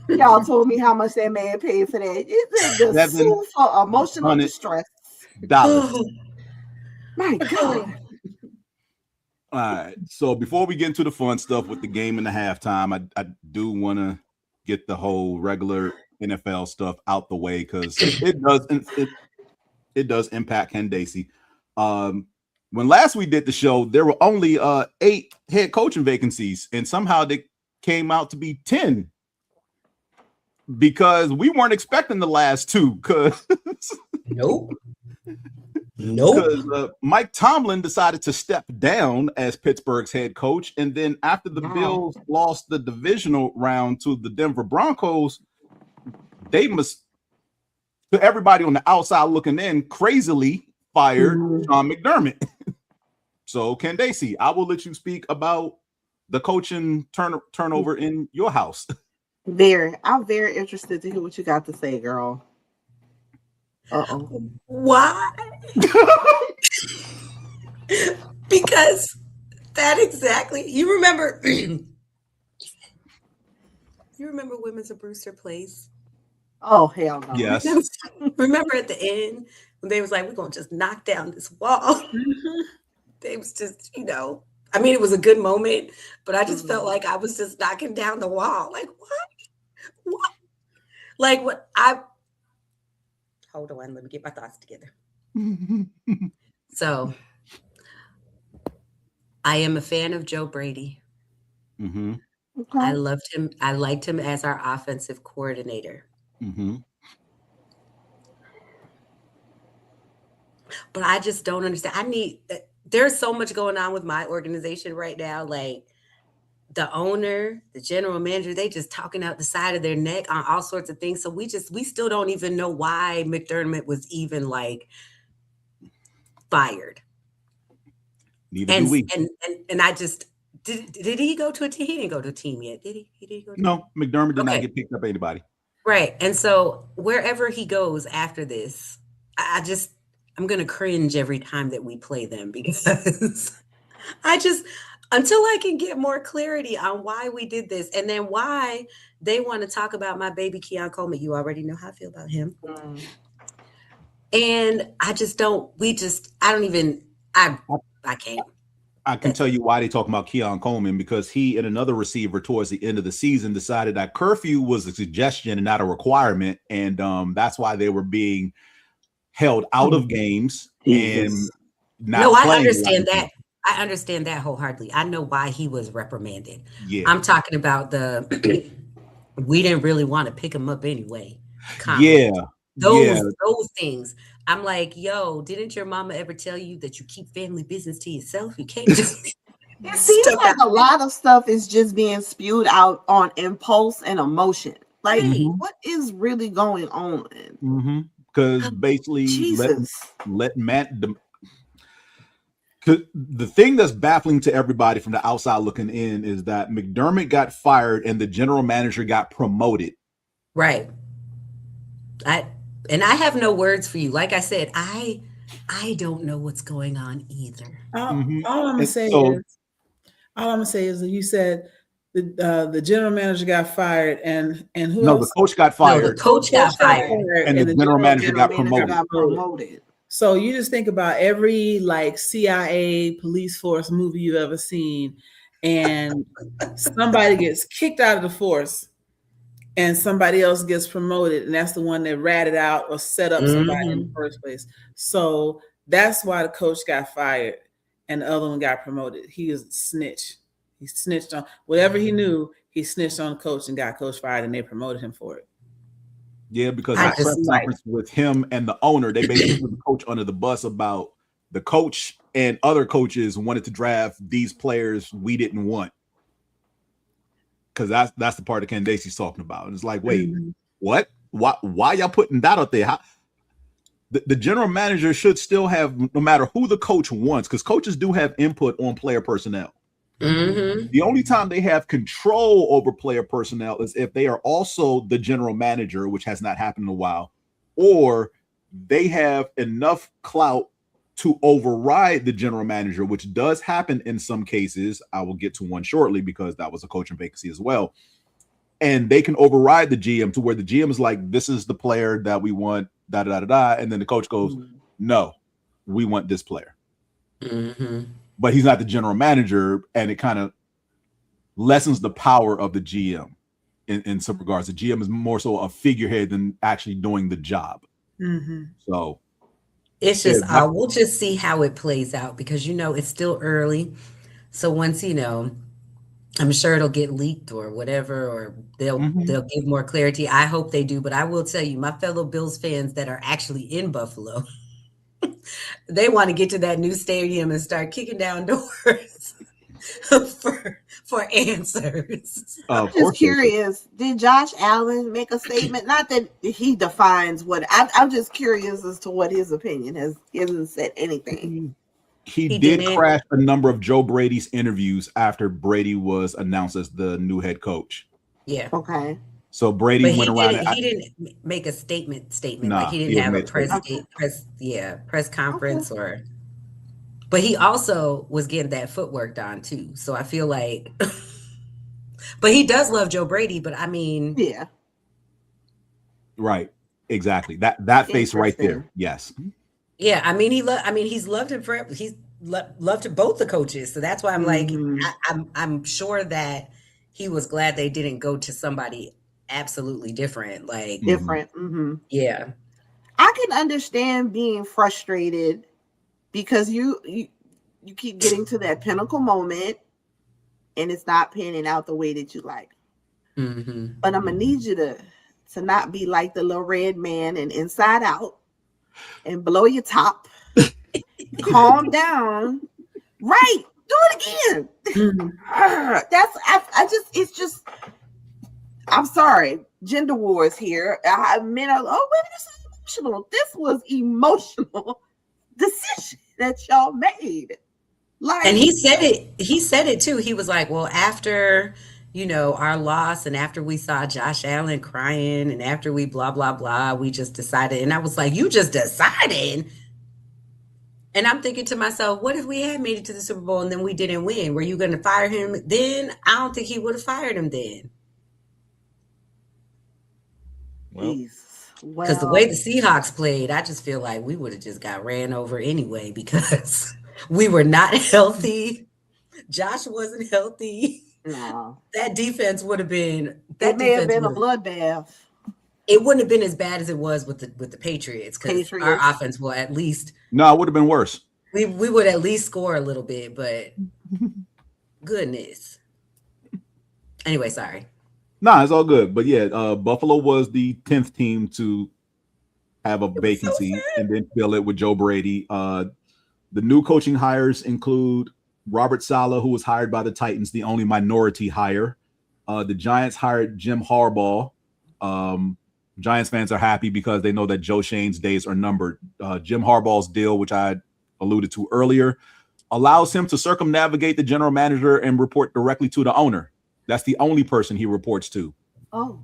Y'all told me how much that man paid for that. It's the sue for emotional distress. $7. My God. All right. So before we get into the fun stuff with the game and the halftime, I do want to get the whole regular NFL stuff out the way because it does impact Candaysee. When last we did the show, there were only 8 head coaching vacancies, and somehow they came out to be 10 because we weren't expecting the last 2. Because Nope. Mike Tomlin decided to step down as Pittsburgh's head coach, and then after the Bills lost the divisional round to the Denver Broncos, they must, to everybody on the outside looking in, crazily fired Sean McDermott. So, Candaysee, I will let you speak about the coaching turnover in your house. I'm very interested to hear what you got to say, girl. Why? Because that exactly. You remember Women's of Brewster Place? Oh, hell no. Yes. Remember at the end when they was like, we're going to just knock down this wall. They was just, I mean, it was a good moment, but I just felt like I was just knocking down the wall. Like, what? Like what hold on, let me get my thoughts together. So I am a fan of Joe Brady. Mm-hmm. Okay. I loved him. I liked him as our offensive coordinator. Mm-hmm. But I just don't understand. There's so much going on with my organization right now. Like the owner, the general manager, they just talking out the side of their neck on all sorts of things. So we still don't even know why McDermott was even like fired. Neither do we. And I just did he go to a team? He didn't go to a team yet, did he? He didn't go to No, McDermott did not get picked up anybody. Right. And so wherever he goes after this, I'm going to cringe every time that we play them because until I can get more clarity on why we did this and then why they want to talk about my baby Qiana Claiborne. You already know how I feel about him. And I can't. I can tell you why they talk about Qiana Claiborne, because he and another receiver towards the end of the season decided that curfew was a suggestion and not a requirement. And that's why they were being held out of games and not playing. I understand that. I understand that wholeheartedly. I know why he was reprimanded. Yeah. I'm talking about we didn't really want to pick him up anyway. Yeah. Those things. I'm like, yo, didn't your mama ever tell you that you keep family business to yourself? You can't just it seems like a lot of stuff is just being spewed out on impulse and emotion. Like, what is really going on? Because basically, let Matt. The thing that's baffling to everybody from the outside looking in is that McDermott got fired and the general manager got promoted. Right. I have no words for you. Like I said, I don't know what's going on either. All I'm gonna say is that you said the general manager got fired and who else? The coach got fired. No, the coach got fired. And the general manager got promoted. So you just think about every like CIA police force movie you've ever seen, and somebody gets kicked out of the force and somebody else gets promoted, and that's the one that ratted out or set up somebody in the first place. So that's why the coach got fired and the other one got promoted. He was a snitch. He snitched on whatever he knew. He snitched on the coach and got coach fired, and they promoted him for it. Yeah, because I press conference with him and the owner, they basically put the coach under the bus about the coach and other coaches wanted to draft these players we didn't want. Because that's the part that Candaysee's talking about. And it's like, wait, what? Why y'all putting that out there? The general manager should still have, no matter who the coach wants, because coaches do have input on player personnel. The only time they have control over player personnel is if they are also the general manager, which has not happened in a while, or they have enough clout to override the general manager, which does happen in some cases. I will get to one shortly because that was a coaching vacancy as well. And they can override the GM to where the GM is like, this is the player that we want, da-da-da-da-da. And then the coach goes, no, we want this player. But he's not the general manager, and it kind of lessens the power of the GM in some regards. The GM is more so a figurehead than actually doing the job. So it's just, we'll just see how it plays out because, it's still early. So once, I'm sure it'll get leaked or whatever, or they'll give more clarity. I hope they do. But I will tell you, my fellow Bills fans that are actually in Buffalo, they want to get to that new stadium and start kicking down doors for answers. I'm just curious. Did Josh Allen make a statement? Not that he defines what. I'm just curious as to what his opinion is. He hasn't said anything. He did crash a number of Joe Brady's interviews after Brady was announced as the new head coach. Yeah. Okay. So Brady went around. He didn't make a statement. Nah, he didn't have a press conference but he also was getting that footwork done too. So I feel like, but he does love Joe Brady. But I mean, yeah, right, exactly. That face right there. Yes. Yeah, I mean he's loved him forever. He's loved both the coaches. So that's why I'm like, I'm sure that he was glad they didn't go to somebody absolutely different, yeah. I can understand being frustrated because you keep getting to that pinnacle moment and it's not panning out the way that you like. But I'm gonna need you to not be like the little red man and Inside Out and blow your top. Calm down. Right, do it again. It's just I'm sorry, gender wars here. I mean, this is emotional. This was emotional decision that y'all made. And he said it too. He was like, well, after our loss and after we saw Josh Allen crying and after we blah blah blah, we just decided. And I was like, you just decided? And I'm thinking to myself, what if we had made it to the Super Bowl and then we didn't win? Were you going to fire him then? I don't think he would have fired him then. Because the way the Seahawks played, I just feel like we would have just got ran over anyway because we were not healthy. Josh wasn't healthy. No. That defense would have been. It may have been a bloodbath. It wouldn't have been as bad as it was with the Patriots because our offense will at least. No, it would have been worse. We would at least score a little bit, but goodness. Anyway, sorry. Nah, it's all good. But yeah, Buffalo was the 10th team to have a vacancy and then fill it with Joe Brady. The new coaching hires include Robert Saleh, who was hired by the Titans, the only minority hire. The Giants hired Jim Harbaugh. Giants fans are happy because they know that Joe Shane's days are numbered. Jim Harbaugh's deal, which I alluded to earlier, allows him to circumnavigate the general manager and report directly to the owner. That's the only person he reports to. Oh,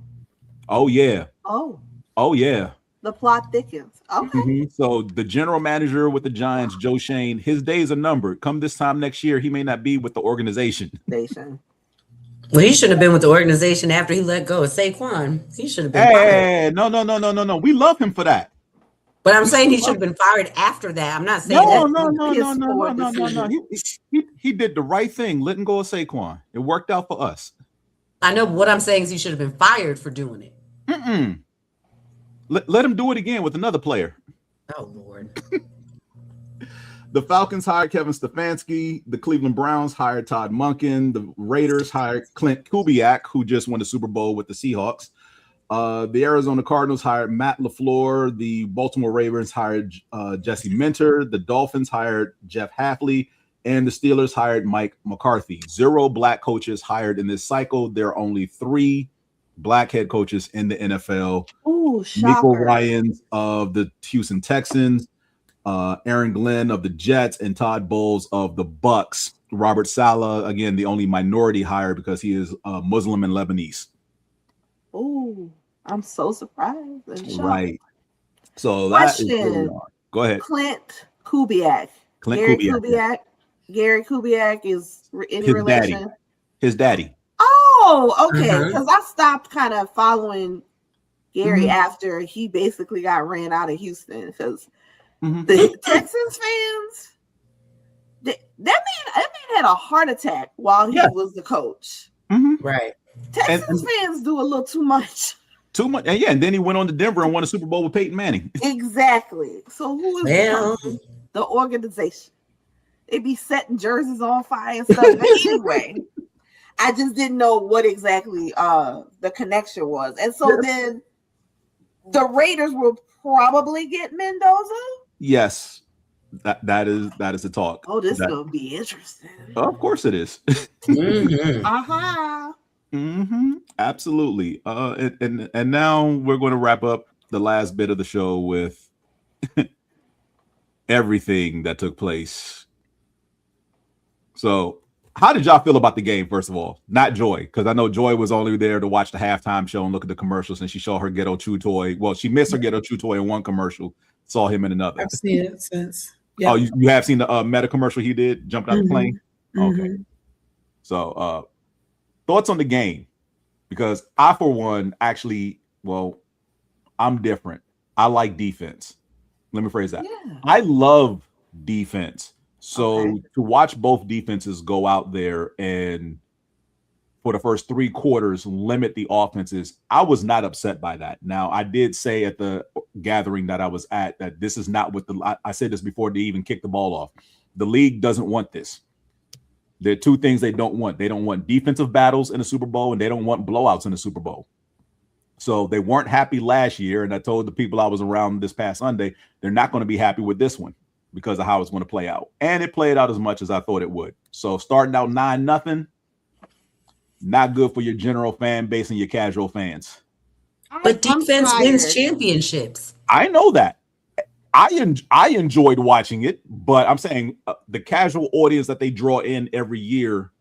yeah. Oh, yeah. The plot thickens. Okay. So the general manager with the Giants, Joe Shane, his days are numbered. Come this time next year, he may not be with the organization. Well, he should have been with the organization after he let go of Saquon. He should have been. Hey, no. We love him for that. But I'm saying he should have been fired after that. I'm not saying No. He did the right thing, letting go of Saquon. It worked out for us. I know, but what I'm saying is he should have been fired for doing it. Let him do it again with another player. Oh, Lord. The Falcons hired Kevin Stefanski. The Cleveland Browns hired Todd Monken. The Raiders hired Clint Kubiak, who just won the Super Bowl with the Seahawks. The Arizona Cardinals hired Matt LaFleur. The Baltimore Ravens hired Jesse Minter. The Dolphins hired Jeff Hafley. And the Steelers hired Mike McCarthy. 0 black coaches hired in this cycle. There are only 3 black head coaches in the NFL. Ooh, Nico Ryans of the Houston Texans, Aaron Glenn of the Jets, and Todd Bowles of the Bucks. Robert Saleh, again, the only minority hire because he is Muslim and Lebanese. Ooh, I'm so surprised. Right. So that is go ahead. Clint Kubiak. Gary Kubiak is in his relation. Daddy. His daddy. Oh, okay. Because I stopped kind of following Gary after he basically got ran out of Houston because the Texans fans, that man had a heart attack while he was the coach. Right. Texans fans do a little too much. Too much. And yeah, and then he went on to Denver and won a Super Bowl with Peyton Manning. Exactly. So who is the organization? They be setting jerseys on fire and stuff. But anyway, I just didn't know what exactly the connection was. And so then the Raiders will probably get Mendoza. Yes. That is the talk. Oh, this is gonna be interesting. Of course it is. Absolutely. And now we're going to wrap up the last bit of the show with everything that took place. So, how did y'all feel about the game, first of all? Not Joy, because I know Joy was only there to watch the halftime show and look at the commercials, and she saw her Ghetto Chew toy. Well, she missed her Ghetto Chew toy in one commercial, saw him in another. I've seen it since. Yeah. Oh, you have seen the Meta commercial he did, jumped out the plane? Okay. So, thoughts on the game? Because I, for one, actually, I'm different. I like defense. Let me phrase that. Yeah. I love defense. So to watch both defenses go out there and for the first 3 quarters limit the offenses, I was not upset by that. Now, I did say at the gathering that I was at that this is not what I said this before they even kicked the ball off. The league doesn't want this. There are 2 things they don't want. They don't want defensive battles in the Super Bowl, and they don't want blowouts in the Super Bowl. So they weren't happy last year, and I told the people I was around this past Sunday, they're not going to be happy with this one because of how it's going to play out. And it played out as much as I thought it would. So starting out 9-0, not good for your general fan base and your casual fans. But defense wins championships. I know that. I enjoyed watching it, but I'm saying the casual audience that they draw in every year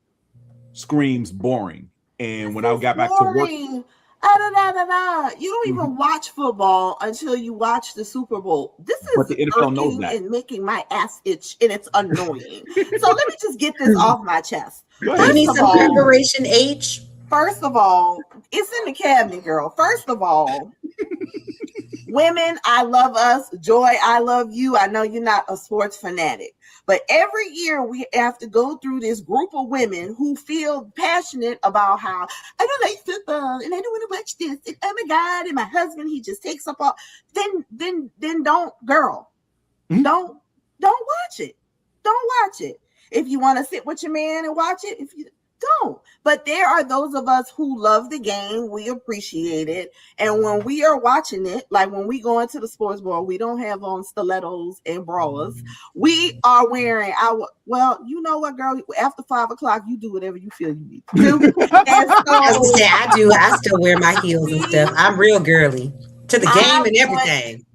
screams boring. And when I got back to work, you don't even watch football until you watch the Super Bowl. This is but the NFL knows that. And making my ass itch, and it's annoying. So let me just get this off my chest. You need some preparation, H. First of all, it's in the cabinet, girl. First of all, women, I love us. Joy, I love you. I know you're not a sports fanatic, but every year we have to go through this group of women who feel passionate about how I don't like football and I don't want to watch this. And oh my God, and my husband, he just takes up all. Then don't, girl. Don't watch it. Don't watch it. If you want to sit with your man and watch it, if you don't. But there are those of us who love the game. We appreciate it. And when we are watching it, like when we go into the sports bar, we don't have on stilettos and bras. We are wearing you know what, girl? After 5 o'clock, you do whatever you feel you need to do. And so, I do. I still wear my heels and stuff. I'm real girly to the game and everything.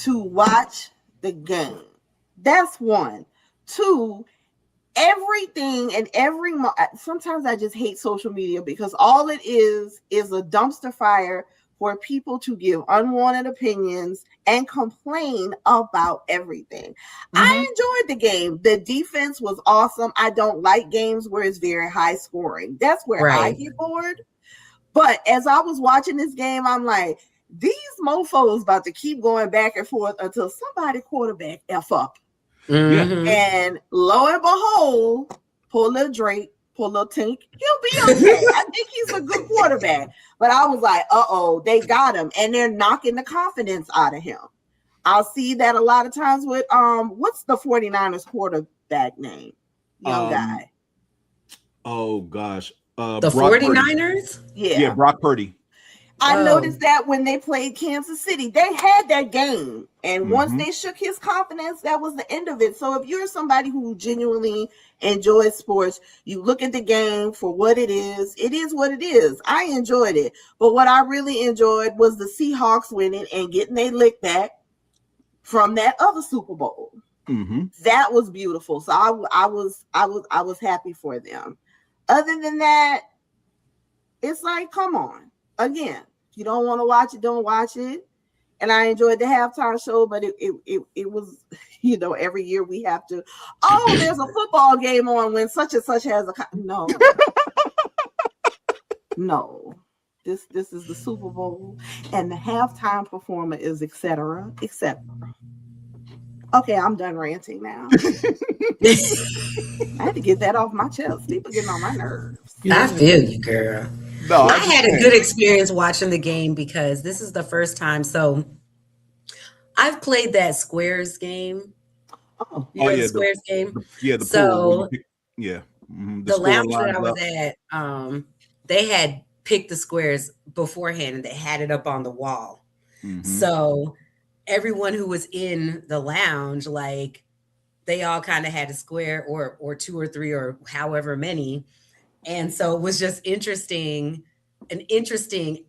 To watch the game. That's 1. 2, everything and sometimes I just hate social media because all it is a dumpster fire for people to give unwanted opinions and complain about everything. I enjoyed the game. The defense was awesome. I don't like games where it's very high scoring. That's where I get bored. But as I was watching this game, I'm like, these mofos about to keep going back and forth until somebody quarterback F up. Mhm. And lo and behold, poor little Drake, poor little Tink, he'll be okay. I think he's a good quarterback. But I was like, they got him. And they're knocking the confidence out of him. I'll see that a lot of times with what's the 49ers quarterback name? Young guy. Oh gosh. The Brock 49ers? Purdy. Yeah, Brock Purdy. I noticed that when they played Kansas City, they had that game. And once they shook his confidence, that was the end of it. So if you're somebody who genuinely enjoys sports, you look at the game for what it is what it is. I enjoyed it. But what I really enjoyed was the Seahawks winning and getting their lick back from that other Super Bowl. That was beautiful. So I was happy for them. Other than that, it's like, come on. Again, if you don't want to watch it, don't watch it. And I enjoyed the halftime show, but it was, every year we have to, there's a football game on when such and such has no. No. This is the Super Bowl, and the halftime performer is et cetera, et cetera. Okay, I'm done ranting now. I had to get that off my chest. People getting on my nerves. I feel you, girl. No, I had a good experience watching the game because this is the first time. So I've played that Squares game. The Squares game. The so pool. The lounge that I was at, they had picked the squares beforehand and they had it up on the wall. So everyone who was in the lounge, like, they all kind of had a square or two or three or however many. And so it was just an interesting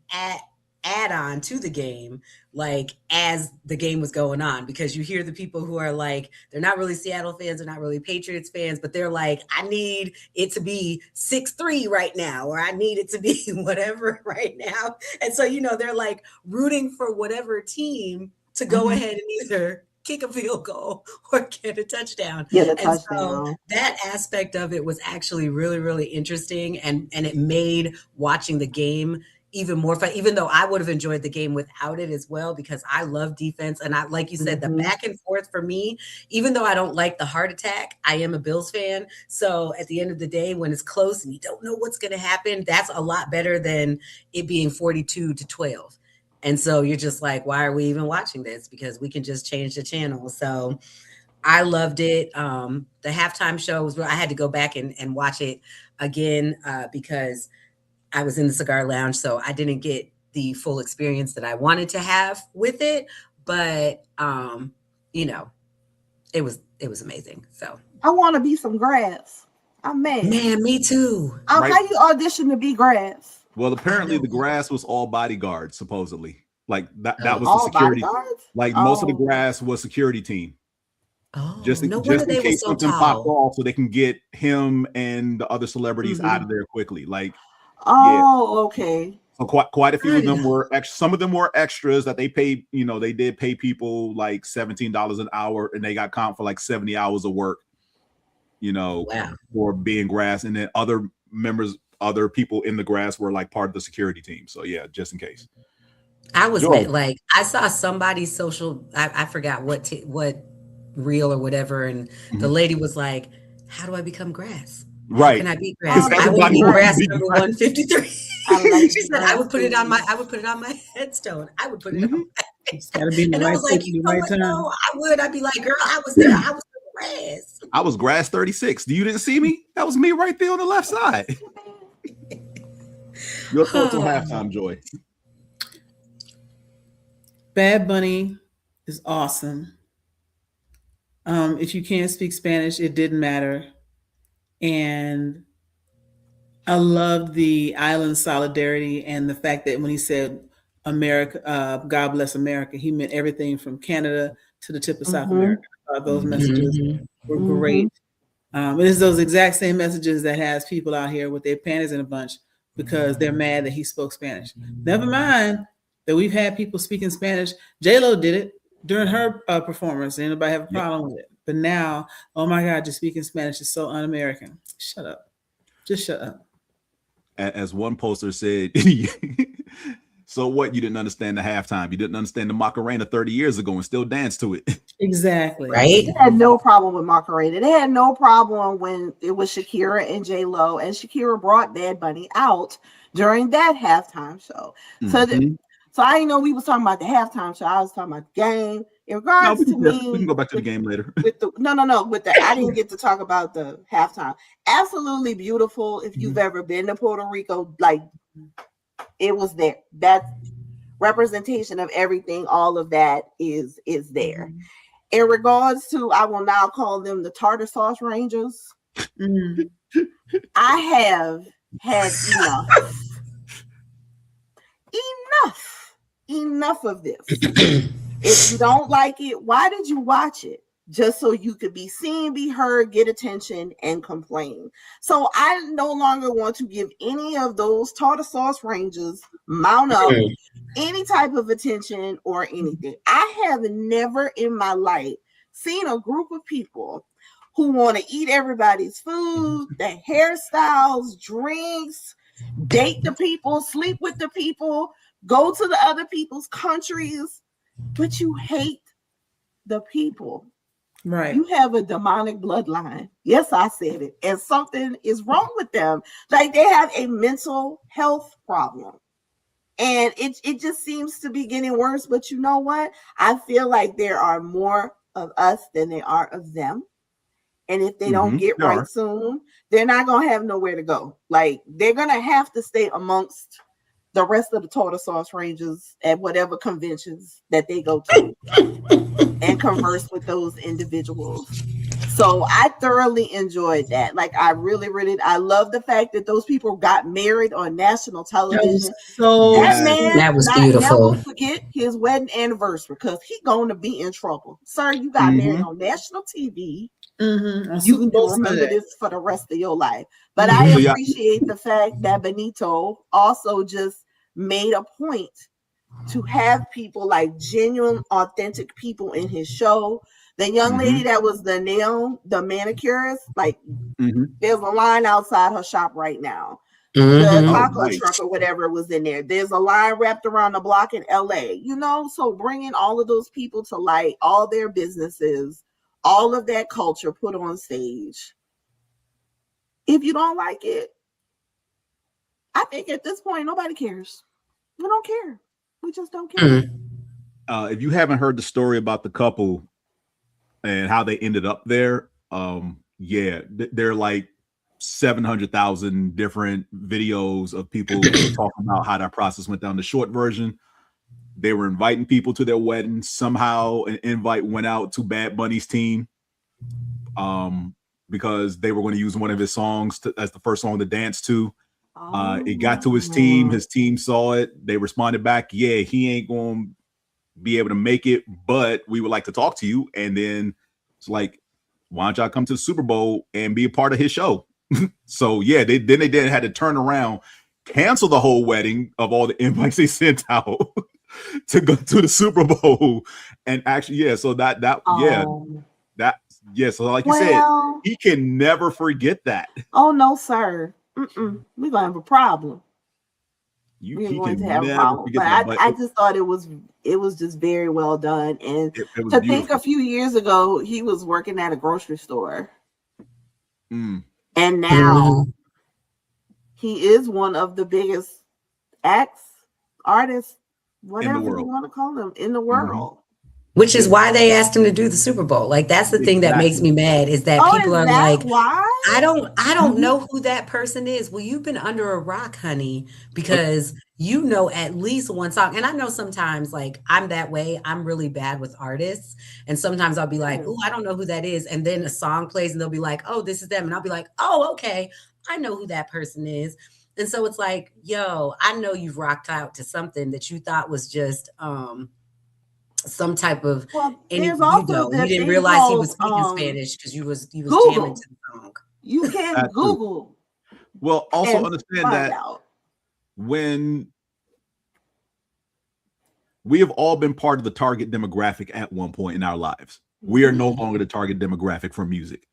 add-on to the game, like, as the game was going on, because you hear the people who are like, they're not really Seattle fans, they're not really Patriots fans, but they're like, I need it to be 6-3 right now, or I need it to be whatever right now. And so, they're like rooting for whatever team to go ahead and either kick a field goal or get a touchdown. So that aspect of it was actually really, really interesting. And it made watching the game even more fun, even though I would have enjoyed the game without it as well, because I love defense. And I, like you said, the back and forth for me, even though I don't like the heart attack, I am a Bills fan. So at the end of the day, when it's close and you don't know what's going to happen, that's a lot better than it being 42-12. And so you're just like, why are we even watching this? Because we can just change the channel. So I loved it. The halftime show was, I had to go back and watch it again because I was in the cigar lounge. So I didn't get the full experience that I wanted to have with it. But, it was amazing. So I want to be some grass. I'm mad. Man, me too. How you audition to be grass? Well, apparently the grass was all bodyguards, supposedly. Like that was the security. Bodyguards? Like most of the grass was security team. Just in case something popped off, so they can get him and the other celebrities out of there quickly. Like, okay. So quite a few of them were some of them were extras that they paid. They did pay people like $17 an hour, and they got comped for like 70 hours of work. For being grass, and then other people in the grass were like part of the security team. So yeah, just in case. I was like, I saw somebody's social, I forgot what reel or whatever, and the lady was like, how do I become grass? How can I be grass? I would be grass number 153. She said I would put it on my headstone. I would put it on my headstone. And I was like, no, I would. I'd be like, girl, I was there. I was grass. I was grass 36. You didn't see me? That was me right there on the left side. Your thoughts on halftime, Joy? Bad Bunny is awesome. If you can't speak Spanish, it didn't matter. And I loved the island solidarity and the fact that when he said America, God bless America, he meant everything from Canada to the tip of South America. Those messages were great. It is those exact same messages that has people out here with their panties in a bunch because they're mad that he spoke Spanish. Never mind that we've had people speaking Spanish. J-Lo did it during her performance. Anybody have a problem with it? But now, oh my God, just speaking Spanish is so un-American. Shut up. Just shut up. As one poster said, So what? You didn't understand the halftime. You didn't understand the Macarena 30 years ago and still dance to it. Exactly. Right. They had no problem with Macarena. They had no problem when it was Shakira and J-Lo, and Shakira brought Bad Bunny out during that halftime show. So I didn't know we was talking about the halftime show. I was talking about the game. In regards to me, we can go back to the game later. With the I didn't get to talk about the halftime. Absolutely beautiful. If you've ever been to Puerto Rico, like it was there. That representation of everything, all of that is there. In regards to, I will now call them the tartar sauce rangers. I have had enough of this. If you don't like it, why did you watch it? Just so you could be seen, be heard, get attention, and complain. So I no longer want to give any of those tartar sauce rangers mount up any type of attention or anything. I have never in my life seen a group of people who want to eat everybody's food, their hairstyles, drinks, date the people, sleep with the people, go to the other people's countries, but you hate the people. Right. You have a demonic bloodline. Yes, I said it. And something is wrong with them. Like they have a mental health problem. And it just seems to be getting worse. But you know what? I feel like there are more of us than there are of them. And if they don't get right soon, they're not going to have nowhere to go. Like they're going to have to stay amongst the rest of the tartar sauce rangers at whatever conventions that they go to and converse with those individuals. So I thoroughly enjoyed that. Like I really I love the fact that those people got married on national television. That was beautiful. Never forget his wedding anniversary because he's going to be in trouble. Sir, you got married on national TV. You can remember this for the rest of your life. But I appreciate the fact that Benito also just made a point to have people like genuine, authentic people in his show. The young lady that was the manicurist, like there's a line outside her shop right now. The taco truck or whatever was in there. There's a line wrapped around the block in LA, so bringing all of those people to light, all their businesses, all of that culture put on stage. If you don't like it, I think at this point, nobody cares. We don't care. We just don't care. If you haven't heard the story about the couple and how they ended up there, they're like 700,000 different videos of people talking about how that process went down. The short version, they were inviting people to their wedding. Somehow an invite went out to Bad Bunny's team because they were going to use one of his songs as the first song to dance to. It got to his team saw it. They responded back, he ain't going to be able to make it, but we would like to talk to you. And then it's like, why don't y'all come to the Super Bowl and be a part of his show? So they had to turn around, cancel the whole wedding of all the invites they sent out to go to the Super Bowl. And actually, so like you said, he can never forget that. Oh no, sir. We're gonna have a problem. We're going to have a problem. But I just thought it was just very well done. And to think a few years ago he was working at a grocery store. And now he is one of the biggest artists, whatever you want to call them, in the world. Which is why they asked him to do the Super Bowl. Like that's the thing that makes me mad is that people are like, why? I don't know who that person is. Well, you've been under a rock, honey, because you know at least one song. And I know sometimes like I'm that way. I'm really bad with artists. And sometimes I'll be like, oh, I don't know who that is. And then a song plays and they'll be like, oh, this is them. And I'll be like, oh, okay. I know who that person is. And so it's like, yo, I know you've rocked out to something that you thought was just some type of you didn't realize he was speaking Spanish because you was jamming to the song. You can Google. Well, also understand that when we have all been part of the target demographic at one point in our lives, we are no longer the target demographic for music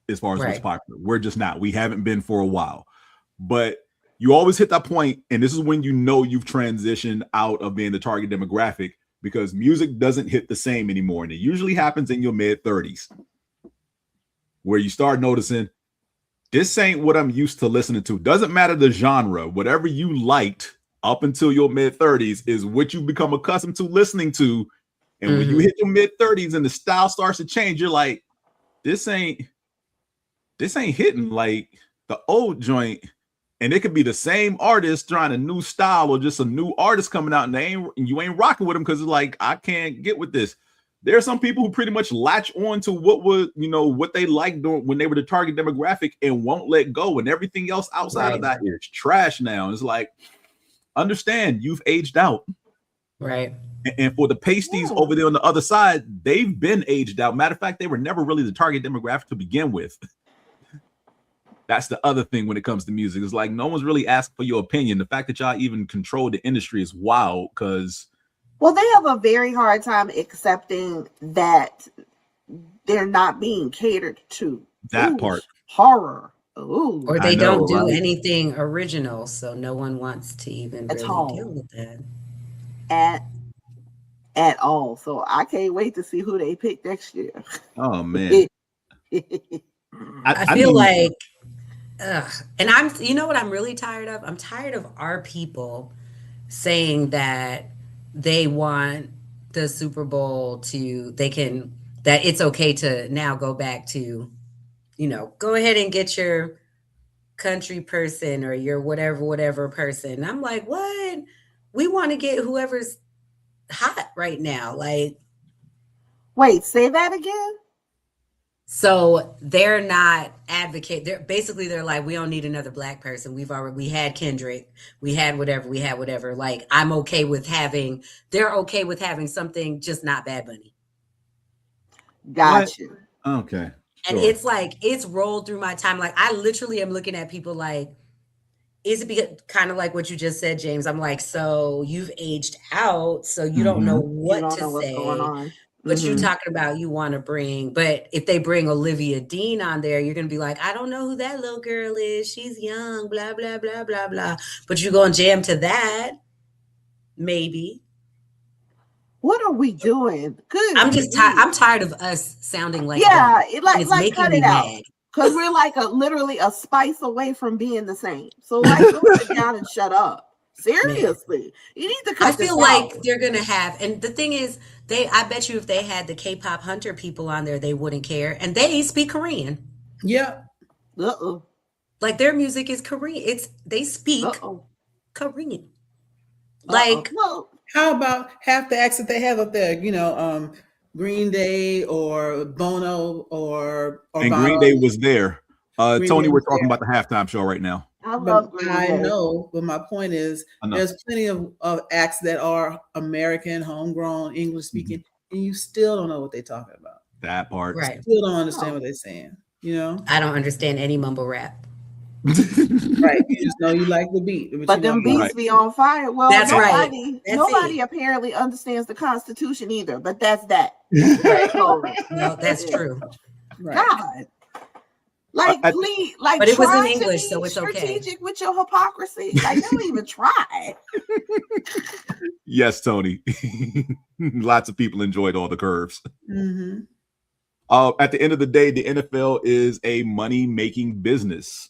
as far as what's popular. We're just not. We haven't been for a while. But you always hit that point, and this is when you know you've transitioned out of being the target demographic, because music doesn't hit the same anymore. And it usually happens in your mid-30s, where you start noticing, this ain't what I'm used to listening to. Doesn't matter the genre. Whatever you liked up until your mid-30s is what you become accustomed to listening to. And when you hit your mid-30s and the style starts to change, you're like, this ain't hitting like the old joint. And it could be the same artist trying a new style, or just a new artist coming out, and you ain't rocking with them because it's like, I can't get with this. There are some people who pretty much latch on to what they liked when they were the target demographic and won't let go, and everything else outside of that is trash now. It's like, understand, you've aged out. Right. And for the pasties over there on the other side, they've been aged out. Matter of fact, they were never really the target demographic to begin with. That's the other thing when it comes to music. It's like, no one's really asked for your opinion. The fact that y'all even control the industry is wild, because well, they have a very hard time accepting that they're not being catered to. That part. Horror. Ooh. Or they don't do anything original, so no one wants to even really deal with that. At all. So I can't wait to see who they pick next year. Oh man. I feel like and you know what I'm really tired of? I'm tired of our people saying that they want the Super Bowl that it's okay to now go back to, go ahead and get your country person or your whatever person. I'm like, what? We want to get whoever's hot right now. Like, wait, say that again. So they're not they're like, we don't need another black person. We had Kendrick, we had whatever. Like, they're okay with having something, just not Bad Bunny. Got you. Okay. And it's like, it's rolled through my time. Like, I literally am looking at people like, is it kind of like what you just said, James? I'm like, so you've aged out, so you don't know what to say. What's going on. But you talking about you want to but if they bring Olivia Dean on there, you're going to be like, I don't know who that little girl is. She's young, blah, blah, blah, blah, blah. But you going to jam to that, maybe. What are we doing? Good. I'm tired of us sounding like it's making cut me it out. mad. Because we're like literally a spice away from being the same. So like, go sit down and shut up. Seriously, you need to cut. I feel like they're gonna have, and the thing is, I bet you if they had the K-pop hunter people on there, they wouldn't care, and they speak Korean. Yeah. Like, their music is Korean. They speak Korean. Like, well, how about half the acts that they have up there? Green Day or Bono or and Bono. Green Day was there. Tony, we're talking about the halftime show right now. I know, but my point is, there's plenty of acts that are American, homegrown, English speaking, and you still don't know what they're talking about. That part, right? Still don't understand what they're saying. I don't understand any mumble rap. Right, you just know you like the beat, but them beats be on fire. Well, that's nobody apparently understands the Constitution either. But that's that. No, that's true. Right. God. Like, please, like, but it was in English, so it's strategic with your hypocrisy. Like, don't even try. Yes, Tony. Lots of people enjoyed all the curves. Mm-hmm. At the end of the day, the NFL is a money-making business.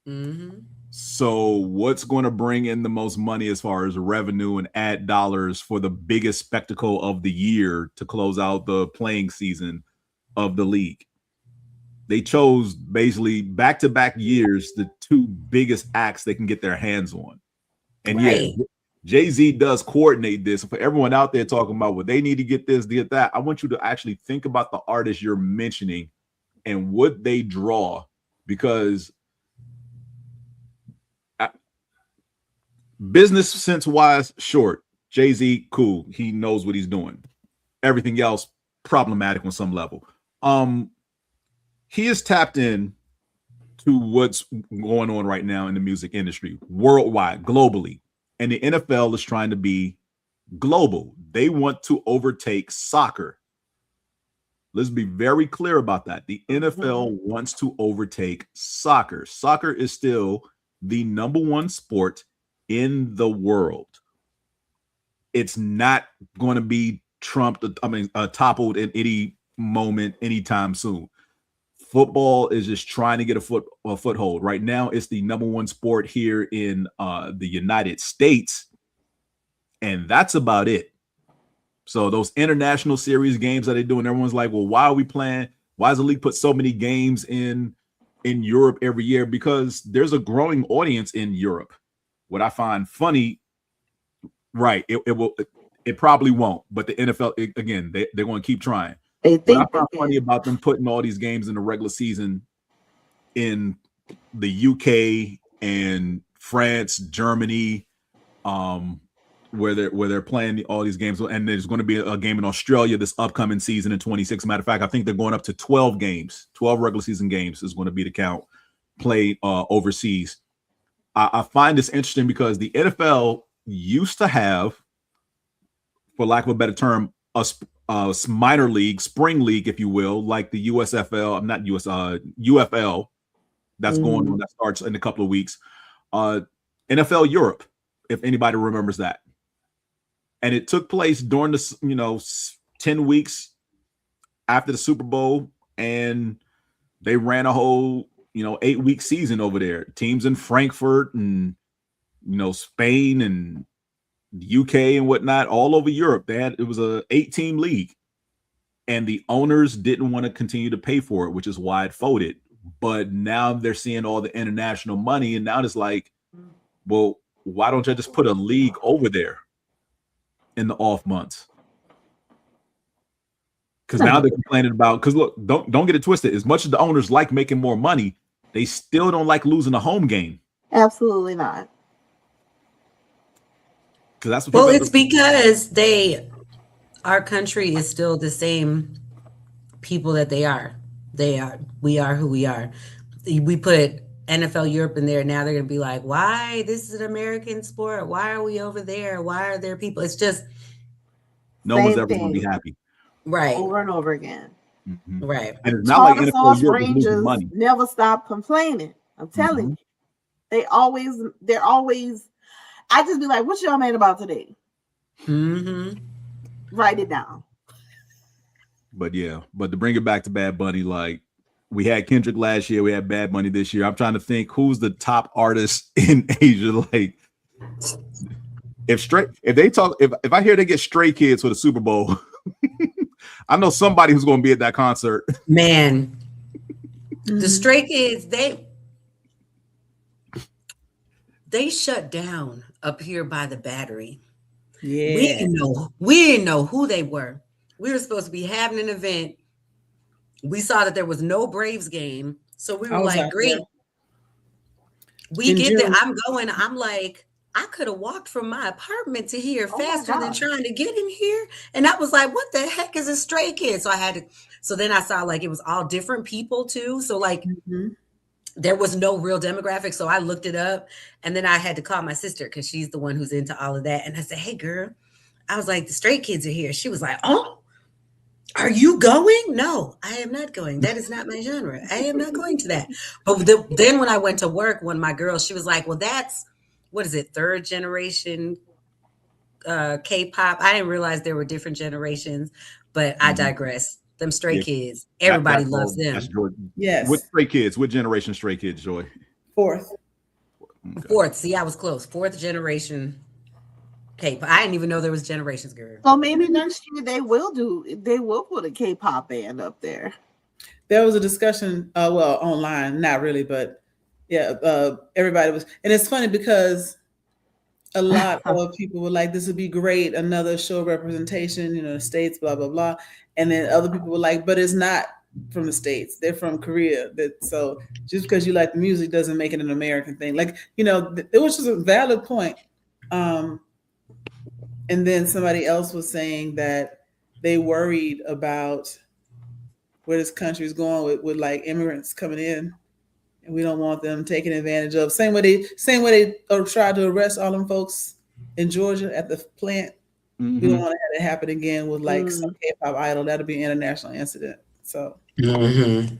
Mm-hmm. So what's going to bring in the most money as far as revenue and ad dollars for the biggest spectacle of the year to close out the playing season of the league? They chose basically back-to-back years the two biggest acts they can get their hands on. And Jay-Z does coordinate this. For everyone out there talking about, well, they need to get this, get that, I want you to actually think about the artists you're mentioning and what they draw, because business sense-wise, short. Jay-Z, cool. He knows what he's doing. Everything else, problematic on some level. He is tapped in to what's going on right now in the music industry, worldwide, globally. And the NFL is trying to be global. They want to overtake soccer. Let's be very clear about that. The NFL wants to overtake soccer. Soccer is still the number one sport in the world. It's not going to be toppled in any moment, anytime soon. Football is just trying to get a foothold. Right now, it's the number one sport here in the United States, and that's about it. So those international series games that they do, and everyone's like, well, why are we playing? Why does the league put so many games in Europe every year? Because there's a growing audience in Europe. What I find funny, right, it probably won't, but the NFL, again, they're going to keep trying. What I find funny about them putting all these games in the regular season in the UK and France, Germany, where they're playing all these games, and there's going to be a game in Australia this upcoming season in 26. Matter of fact, I think they're going up to 12 games. 12 regular season games is going to be the count played overseas. I find this interesting because the NFL used to have, for lack of a better term, a minor league, spring league, if you will, like the UFL that's going on, that starts in a couple of weeks. NFL Europe, if anybody remembers that. And it took place during the 10 weeks after the Super Bowl, and they ran a whole 8-week season over there. Teams in Frankfurt and Spain and the UK and whatnot, all over Europe. It was a 8-team league, and the owners didn't want to continue to pay for it, which is why it folded. But now they're seeing all the international money, and now it's like, well, why don't you just put a league over there in the off months? Because now they're complaining about, because look, don't get it twisted. As much as the owners like making more money, they still don't like losing a home game. Absolutely not. That's what it's because our country is still the same people that they are. We are who we are. We put NFL Europe in there. Now they're going to be like, why? This is an American sport. Why are we over there? Why are there people? It's just. No one's ever going to be happy. Right. Over and over again. Mm-hmm. Right. And it's not like NFL Europe Rangers money. Never stop complaining. I'm telling you. They're always, I just be like, what y'all mad about today? Mm-hmm. Write it down. But to bring it back to Bad Bunny, like we had Kendrick last year, we had Bad Bunny this year. I'm trying to think who's the top artist in Asia. Like if I hear they get Stray Kids for the Super Bowl, I know somebody who's going to be at that concert. Man, the Stray Kids, they shut down up here by the Battery. Yeah, we didn't know who they were. We were supposed to be having an event. We saw that there was no Braves game, so we were like, "Great." We get there. I'm going. I'm like, I could have walked from my apartment to here faster than trying to get in here. And I was like, what the heck is a Stray Kid? So then I saw like it was all different people too. So like there was no real demographic. So I looked it up, and then I had to call my sister because she's the one who's into all of that. And I said, hey girl, I was like, the Stray Kids are here. She was like, oh, are you going? No, I am not going. That is not my genre. I am not going to that. But then when I went to work, one of my girls, she was like, well, that's, what is it, third generation K-pop? I didn't realize there were different generations, but I digress. Them Stray Kids, everybody loves them. Yes. What Stray Kids? What generation Stray Kids, Joy? Fourth. Okay. Fourth. See, I was close. Fourth generation K-pop. I didn't even know there was generations, girl. So maybe next year they will put a K-pop band up there. There was a discussion, online, not really, but everybody was, and it's funny because a lot of people were like, this would be great, another show representation, the States, blah, blah, blah. And then other people were like, but it's not from the States. They're from Korea. So just because you like the music doesn't make it an American thing. Like, it was just a valid point. And then somebody else was saying that they worried about where this country is going with like immigrants coming in, and we don't want them taken advantage of. Same way they tried to arrest all them folks in Georgia at the plant. Mm-hmm. We don't want to have it happen again with like some K-pop idol. That'll be an international incident. So. Mm-hmm.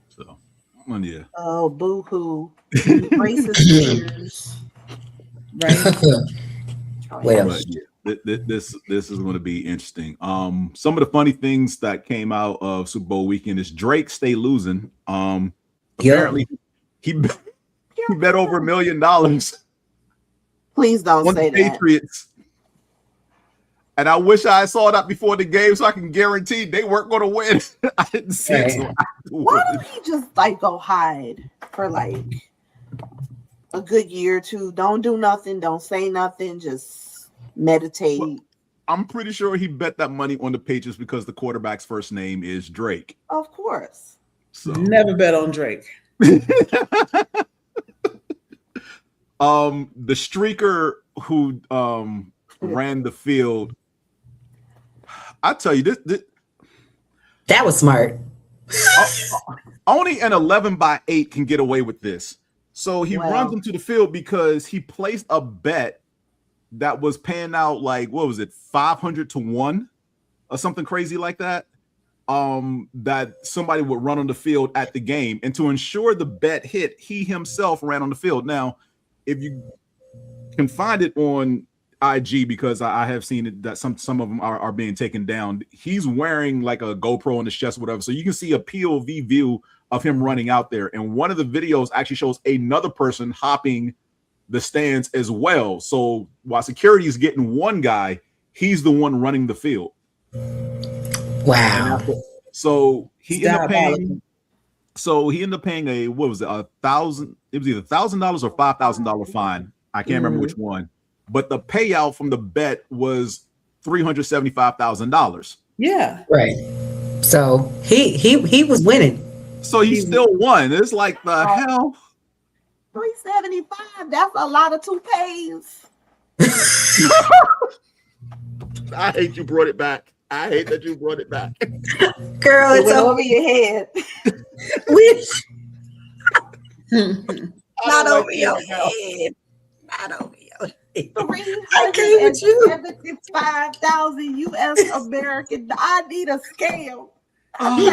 So Oh, yeah. Oh, boo-hoo. Racist tears. Right. Well, But yeah, this is going to be interesting. Some of the funny things that came out of Super Bowl weekend is Drake stay losing. Apparently he bet over $1 million. Please don't say the Patriots. And I wish I saw that before the game so I can guarantee they weren't going to win. I didn't see it. So why don't he just like go hide for like a good year or two? Don't do nothing. Don't say nothing. Just meditate. Well, I'm pretty sure he bet that money on the Patriots because the quarterback's first name is Drake. Of course. So never bet on Drake. The streaker who ran the field, I tell you, this that was smart. Only an 11-by-8 can get away with this. So he runs into the field because he placed a bet that was paying out like, what was it, 500 to 1 or something crazy like that. That somebody would run on the field at the game, and to ensure the bet hit, he himself ran on the field. Now, if you can find it on IG, because I have seen it that some of them are being taken down. He's wearing like a GoPro on his chest, or whatever, so you can see a POV view of him running out there. And one of the videos actually shows another person hopping the stands as well. So while security is getting one guy, he's the one running the field. Wow. So he ended up paying. So he ended up paying a, what was it, $1,000? It was either $1,000 or $5,000 fine. I can't remember which one. But the payout from the bet was $375,000. Yeah. Right. So he was winning. So he still won. It's like the hell. $375. That's a lot of toupees. I hate you brought it back. I hate that you brought it back. Girl, It went over your head. Not over your head. Not over your head. I can't with you. 75,000 U.S. American. I need a scale. Oh,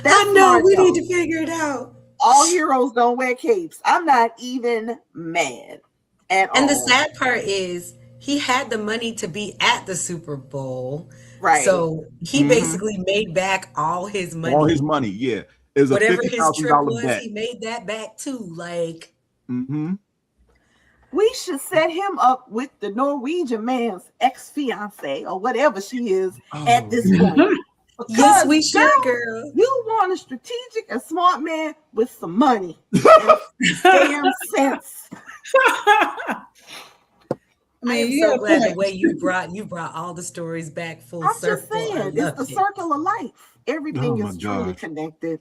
I know we need to figure it out. All heroes don't wear capes. I'm not even mad at all. And the sad part is he had the money to be at the Super Bowl. Right. So he basically made back all his money. All his money, yeah. It was whatever a his trip $50,000 was, bet. he made that back too. Like, we should set him up with the Norwegian man's ex-fiance or whatever she is at this point. Yes, we should, girl. You want a strategic and smart man with some money. Damn sense. I am so glad the way you brought all the stories back full circle. I'm just saying, it's the circle of life. Everything is truly gosh. connected.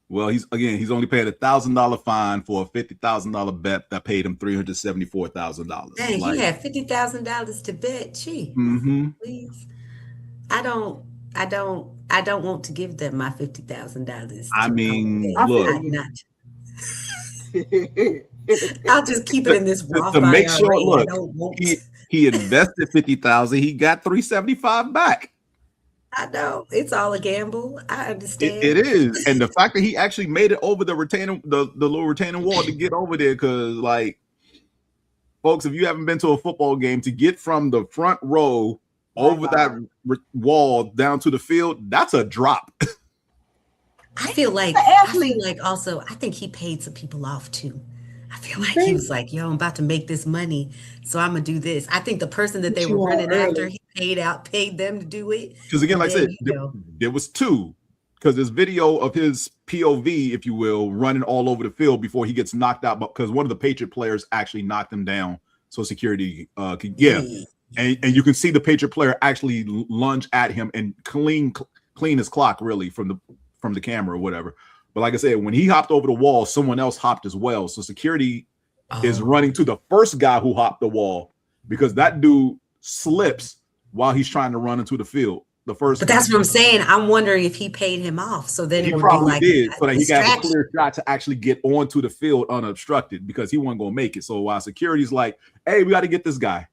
Well, he's only paid $1,000 fine for a $50,000 bet that paid him $374,000. Dang, he had $50,000 to bet. Gee, please. I don't want to give them my $50,000. I mean, look. I'm not. I'll just keep it in this Roth to make IRA. sure. Look, he invested $50,000. He got $375 back. I know it's all a gamble. I understand. It is, and the fact that he actually made it over the little retaining wall to get over there, because like, folks, if you haven't been to a football game, to get from the front row over that wall down to the field, that's a drop. I feel like also, I think he paid some people off too. I feel like he was like, yo, I'm about to make this money, so I'm gonna do this. I think the person that they were running after, he paid them to do it. Because again, like I said, there was two. Because there's video of his POV, if you will, running all over the field before he gets knocked out. But because one of the Patriot players actually knocked him down, so security could and you can see the Patriot player actually lunge at him and clean his clock really from the camera or whatever. But like I said, when he hopped over the wall, someone else hopped as well. So security is running to the first guy who hopped the wall, because that dude slips while he's trying to run into the field. But that's what I'm saying. I'm wondering if he paid him off. So then he it would probably be like did, so that he got a distraction. clear shot to actually get onto the field unobstructed, because he wasn't going to make it. So while security's like, hey, we got to get this guy.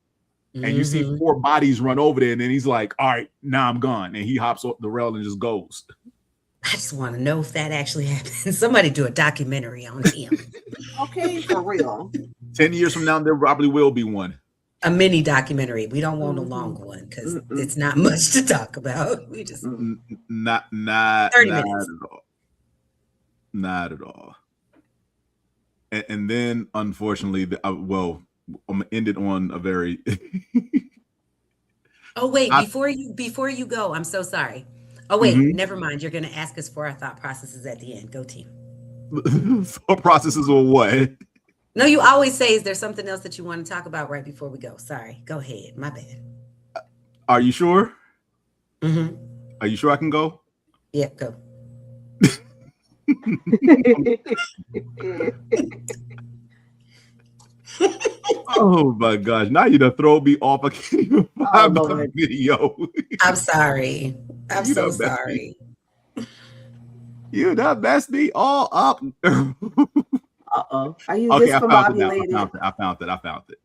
And you see 4 bodies run over there, and then he's like, all right, now I'm gone. And he hops off the rail and just goes. I just want to know if that actually happened. Somebody do a documentary on him. Okay, for real. 10 years from now, there probably will be one. A mini documentary. We don't want a long one because it's not much to talk about. We just not 30 minutes. at all. Not at all. And then, unfortunately, I'm gonna end it on a very. Oh wait! Before you go, I'm so sorry. Oh wait, never mind. You're gonna ask us for our thought processes at the end. Go team. Thought processes or what? No, you always say, is there something else that you want to talk about right before we go? Sorry. Go ahead. My bad. Are you sure? Mm-hmm. Are you sure I can go? Yeah, go. Oh my gosh! Now you done throw me off. I can't even find the video. I'm sorry. I'm so sorry. You done messed me all up. Uh-oh. Are you Okay, I found it. Okay.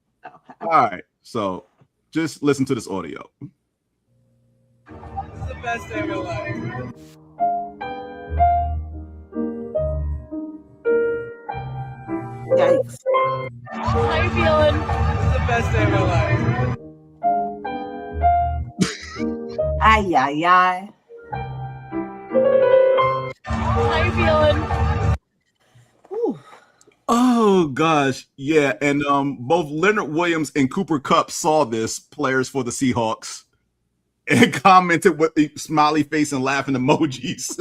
All right. So just listen to this audio. This is the best day of my life. Yikes. How you feeling? This is the best day of my life. Ay, ay, ay. How you feeling? Whew. Oh gosh, yeah, and both Leonard Williams and Cooper Kupp saw this, players for the Seahawks, and commented with the smiley face and laughing emojis.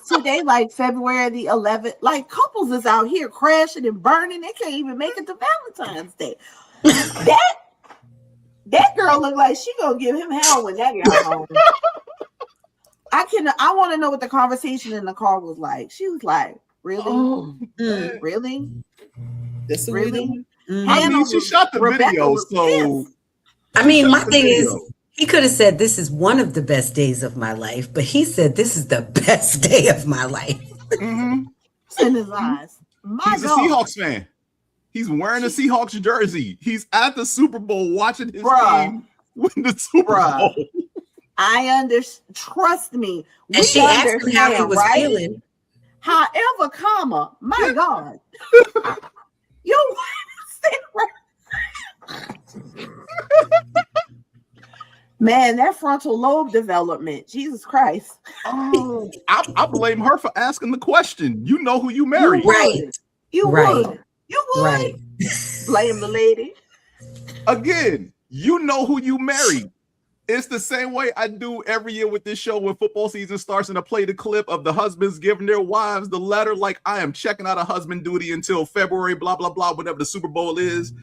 Today, like February the 11th. Like couples is out here crashing and burning. They can't even make it to Valentine's Day. That girl looked like she gonna give him hell when that got home. I want to know what the conversation in the car was like. She was like, "Really, really, That's the really." I mean, she shot the video, so I mean, my thing is, he could have said this is one of the best days of my life, but he said this is the best day of my life. It's in his eyes. He's a Seahawks fan. He's wearing a Seahawks jersey. He's at the Super Bowl watching his team win the Super Bowl. Trust me. And she asked him how he was feeling. However, comma, my God. Your man, that frontal lobe development. Jesus Christ. Oh, I blame her for asking the question. You know who you married. You would. Right. Blame the lady. Again, you know who you married. It's the same way I do every year with this show when football season starts and I play the clip of the husbands giving their wives the letter like I am checking out a husband duty until February, blah, blah, blah, whatever the Super Bowl is.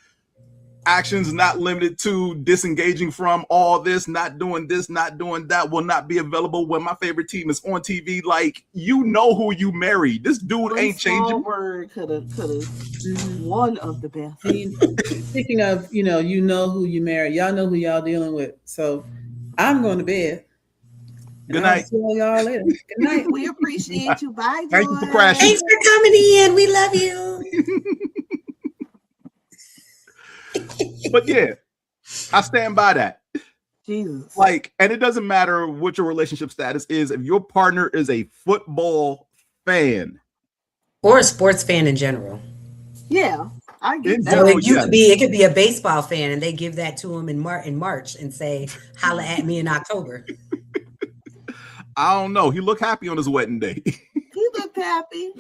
Actions not limited to disengaging from all this, not doing that, will not be available when my favorite team is on TV. Like, you know who you married. This dude ain't changing. Word could have one of the best. Speaking of, you know who you married. Y'all know who y'all dealing with. So I'm going to bed. Good night. See y'all later. Good night. We appreciate you. Bye, Joy. Thank you for crashing. Thanks for coming in. We love you. But yeah, I stand by that. Jesus. Like, and it doesn't matter what your relationship status is. If your partner is a football fan or a sports fan in general. Yeah, I get that. So it could be a baseball fan and they give that to him in March and say, holla at me in October. I don't know. He looked happy on his wedding day. He looked happy.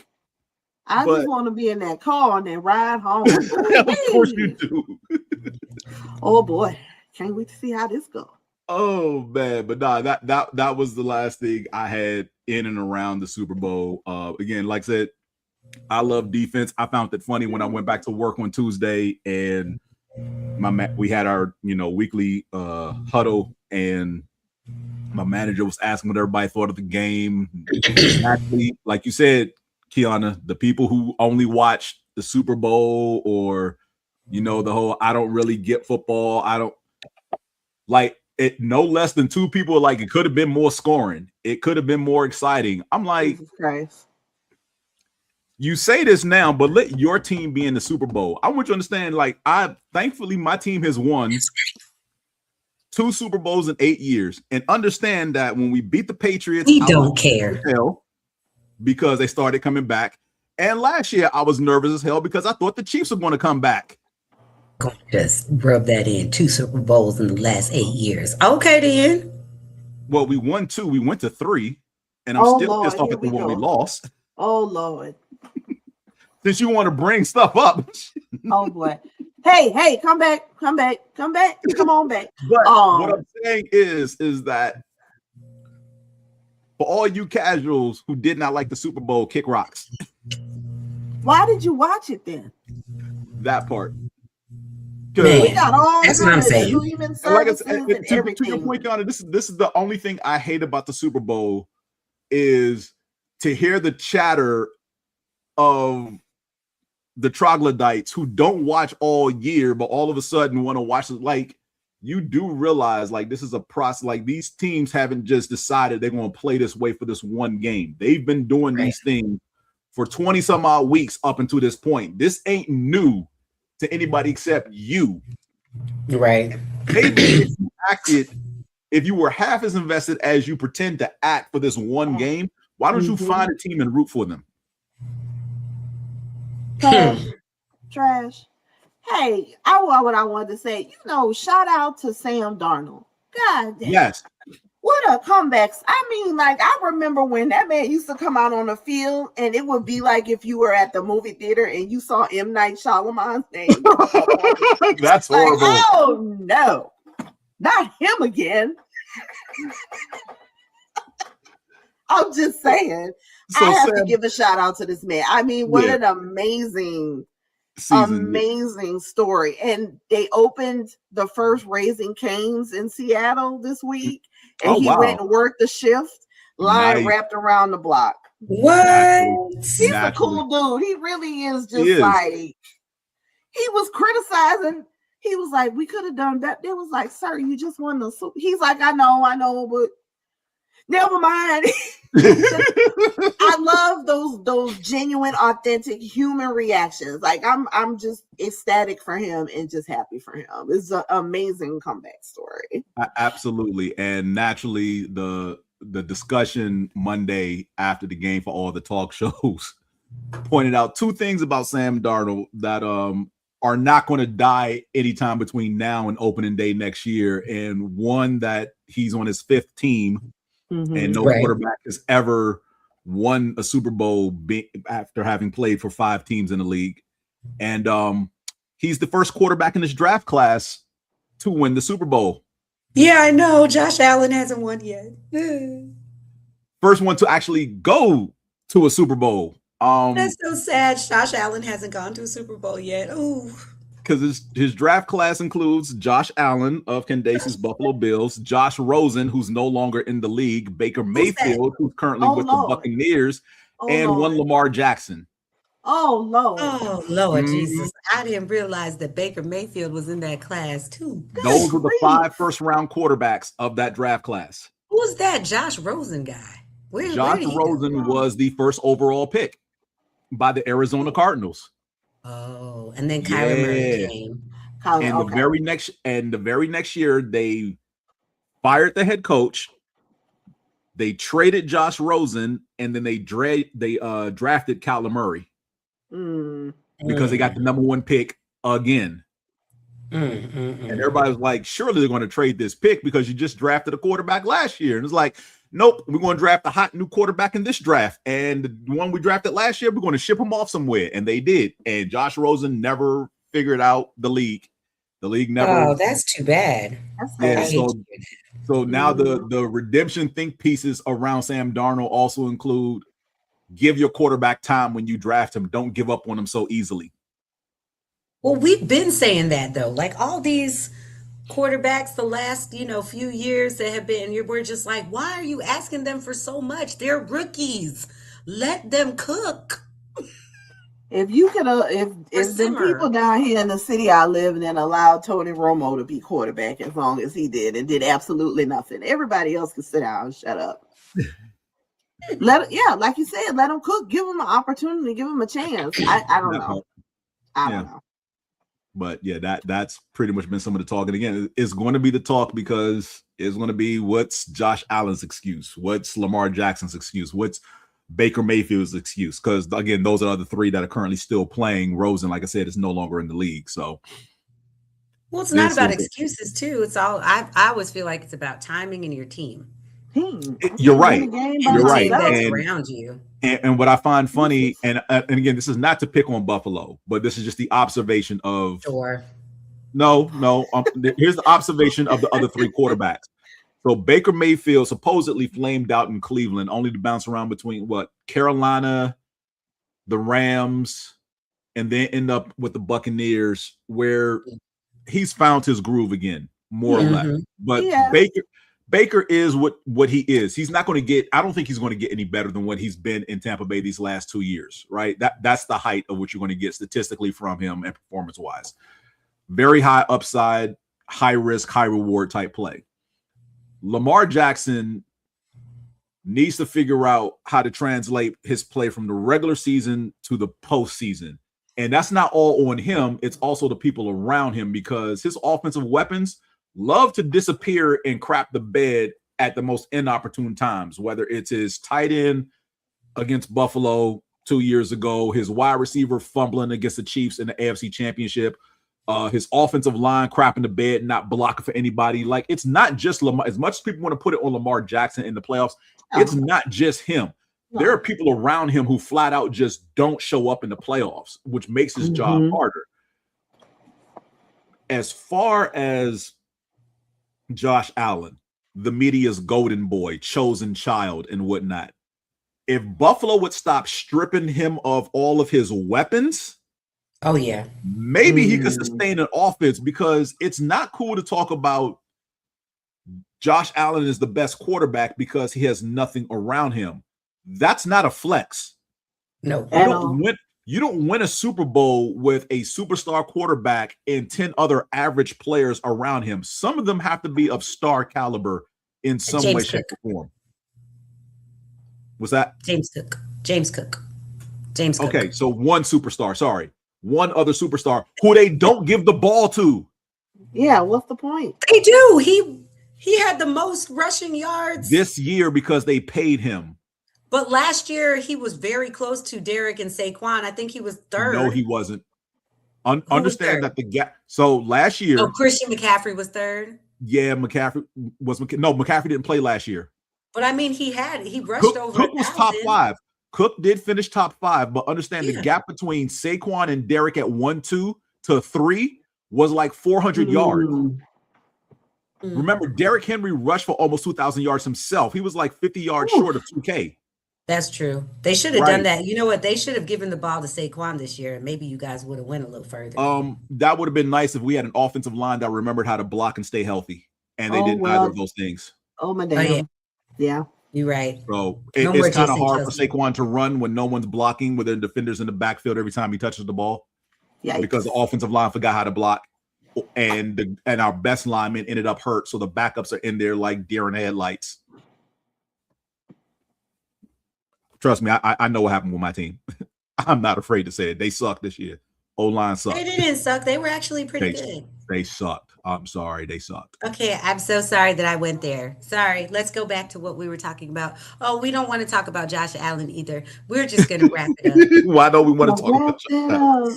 I just want to be in that car on that ride home. Of course you do. Oh boy, can't wait to see how this goes. Oh man, but nah, that was the last thing I had in and around the Super Bowl. Again, like I said, I love defense. I found it funny when I went back to work on Tuesday and we had our weekly huddle, and my manager was asking what everybody thought of the game. Actually, like you said, Qiana, the people who only watch the Super Bowl or the whole I don't really get football, I don't like it. No less than two people are like, it could have been more scoring, it could have been more exciting. I'm like, Jesus Christ. You say this now, but let your team be in the Super Bowl. I want you to understand, like, thankfully my team has won. 2 Super Bowls in 8 years, and understand that when we beat the Patriots, we don't care because they started coming back. And last year, I was nervous as hell because I thought the Chiefs were going to come back. Just rub that in. 2 Super Bowls in the last 8 years. Okay, then. Well, we won 2. We went to 3, and I'm still pissed off at the one we lost. Oh Lord! Since you want to bring stuff up. Oh boy! Hey! Come back! Come on back! But what I'm saying is that for all you casuals who did not like the Super Bowl, kick rocks. Why did you watch it then? That part. We got all that's what I'm saying. Like to your point, Qiana, this is the only thing I hate about the Super Bowl is to hear the chatter of the troglodytes who don't watch all year, but all of a sudden want to watch it. Like, you do realize, like, this is a process. Like, these teams haven't just decided they're going to play this way for this one game. They've been doing these things for 20 some odd weeks up until this point. This ain't new to anybody except you. Right. Maybe if you were half as invested as you pretend to act for this one game, why don't you find a team and root for them? Trash. Hey, what I wanted to say, shout out to Sam Darnold. God damn. Yes. What a comebacks. I mean, like, I remember when that man used to come out on the field and it would be like if you were at the movie theater and you saw M. Night Shyamalan's name. That's horrible. Like, oh, no. Not him again. I'm just saying. So I have to give a shout out to this man. I mean, what an amazing story. And they opened the first Raising Cane's in Seattle this week. And he went and worked the shift, line wrapped around the block. What? He's a cool dude. He really is like, he was criticizing. He was like, we could have done that. They was like, sir, you just won the Super. He's like, I know, but never mind. I love those genuine, authentic human reactions. Like, I'm just ecstatic for him and just happy for him. It's an amazing comeback story. Absolutely. And naturally, the discussion Monday after the game for all the talk shows pointed out 2 things about Sam Darnold that are not going to die anytime between now and opening day next year. And one, that he's on his 5th team. And no quarterback has ever won a Super Bowl after having played for 5 teams in the league. And he's the first quarterback in this draft class to win the Super Bowl. Yeah, I know. Josh Allen hasn't won yet. First one to actually go to a Super Bowl. That's so sad. Josh Allen hasn't gone to a Super Bowl yet. Ooh. Because his draft class includes Josh Allen of Candaysee's Buffalo Bills, Josh Rosen, who's no longer in the league, Baker Mayfield, who's currently with the Buccaneers, and one Lamar Jackson. Oh, Lord. Oh, Lord Jesus. I didn't realize that Baker Mayfield was in that class, too. Those were the 5 first-round quarterbacks of that draft class. Who's that Josh Rosen guy? Josh Rosen was the first overall pick by the Arizona Cardinals. Oh, and then Kyler Murray came. And the very next year, they fired the head coach. They traded Josh Rosen, and then they drafted Kyler Murray because they got the number 1 pick again. And everybody was like, surely they're going to trade this pick because you just drafted a quarterback last year. And it's like, nope, we're going to draft a hot new quarterback in this draft. And the one we drafted last year, we're going to ship him off somewhere. And they did. And Josh Rosen never figured out the league. The league never. Oh, that's too bad. So now the redemption think pieces around Sam Darnold also include give your quarterback time when you draft him. Don't give up on him so easily. Well, we've been saying that, though. Like, all these quarterbacks the last, few years that have been, we're just like, why are you asking them for so much? They're rookies. Let them cook. If you could, if the people down here in the city I live in allowed Tony Romo to be quarterback as long as he did and did absolutely nothing, everybody else can sit down and shut up. Like you said, let them cook. Give them an opportunity. Give them a chance. I don't know. I don't know. But yeah, that's pretty much been some of the talk. And again, it's going to be the talk because it's going to be what's Josh Allen's excuse, what's Lamar Jackson's excuse, what's Baker Mayfield's excuse. Because again, those are the three that are currently still playing. Rosen, like I said, is no longer in the league. So, well, it's not about excuses too. It's all I always feel like it's about timing and your team. You're right. You're right. That's around you. And what I find funny, and again, this is not to pick on Buffalo, but this is just the observation of. Sure. No. Here's the observation of the other three quarterbacks. So Baker Mayfield supposedly flamed out in Cleveland, only to bounce around between Carolina, the Rams, and then end up with the Buccaneers, where he's found his groove again, more or less. But Baker is what he is. He's not going to get. I don't think he's going to get any better than what he's been in Tampa Bay these last 2 years. Right? That's the height of what you're going to get statistically from him and performance wise. Very high upside, high risk, high reward type play. Lamar Jackson needs to figure out how to translate his play from the regular season to the postseason. And that's not all on him. It's also the people around him, because his offensive weapons love to disappear and crap the bed at the most inopportune times, whether it's his tight end against Buffalo 2 years ago, his wide receiver fumbling against the Chiefs in the AFC Championship, his offensive line crapping the bed, not blocking for anybody. Like, it's not just Lamar. As much as people want to put it on Lamar Jackson in the playoffs, it's not just him. There are people around him who flat out just don't show up in the playoffs, which makes his job harder. As far as Josh Allen, the media's golden boy, chosen child, and whatnot, if Buffalo would stop stripping him of all of his weapons, maybe he could sustain an offense, because it's not cool to talk about Josh Allen is the best quarterback because he has nothing around him. That's not a flex. No. You don't win a Super Bowl with a superstar quarterback and 10 other average players around him. Some of them have to be of star caliber in some way, shape, or form. What's that? James Cook. Okay, so one superstar. Sorry. One other superstar who they don't give the ball to. Yeah, what's the point? They do. He had the most rushing yards this year because they paid him. But last year he was very close to Derek and Saquon. I think he was third. No, he wasn't. Understand that the gap. So last year, Christian McCaffrey was third. Yeah, McCaffrey was. No, McCaffrey didn't play last year. But I mean, he rushed over. Cook was top 5. Cook did finish top 5, but understand the gap between Saquon and Derek at 1-2 to 3 was like 400 yards. Remember, Derrick Henry rushed for almost 2,000 yards himself. He was like 50 yards short of 2K. That's true. They should have done that. You know what? They should have given the ball to Saquon this year, and maybe you guys would have went a little further. That would have been nice if we had an offensive line that remembered how to block and stay healthy, and they did neither of those things. Oh my damn! Yeah, you're right. So it's kind of hard for Saquon to run when no one's blocking, with their defenders in the backfield every time he touches the ball. Yeah, because the offensive line forgot how to block, and our best lineman ended up hurt, so the backups are in there like deer in headlights. Trust me, I know what happened with my team. I'm not afraid to say it. They sucked this year. O-line sucked. They didn't suck. They were actually pretty good. They sucked. I'm sorry. They sucked. Okay, I'm so sorry that I went there. Sorry. Let's go back to what we were talking about. Oh, we don't want to talk about Josh Allen either. We're just going to wrap it up. Why don't we want to talk about Josh Allen?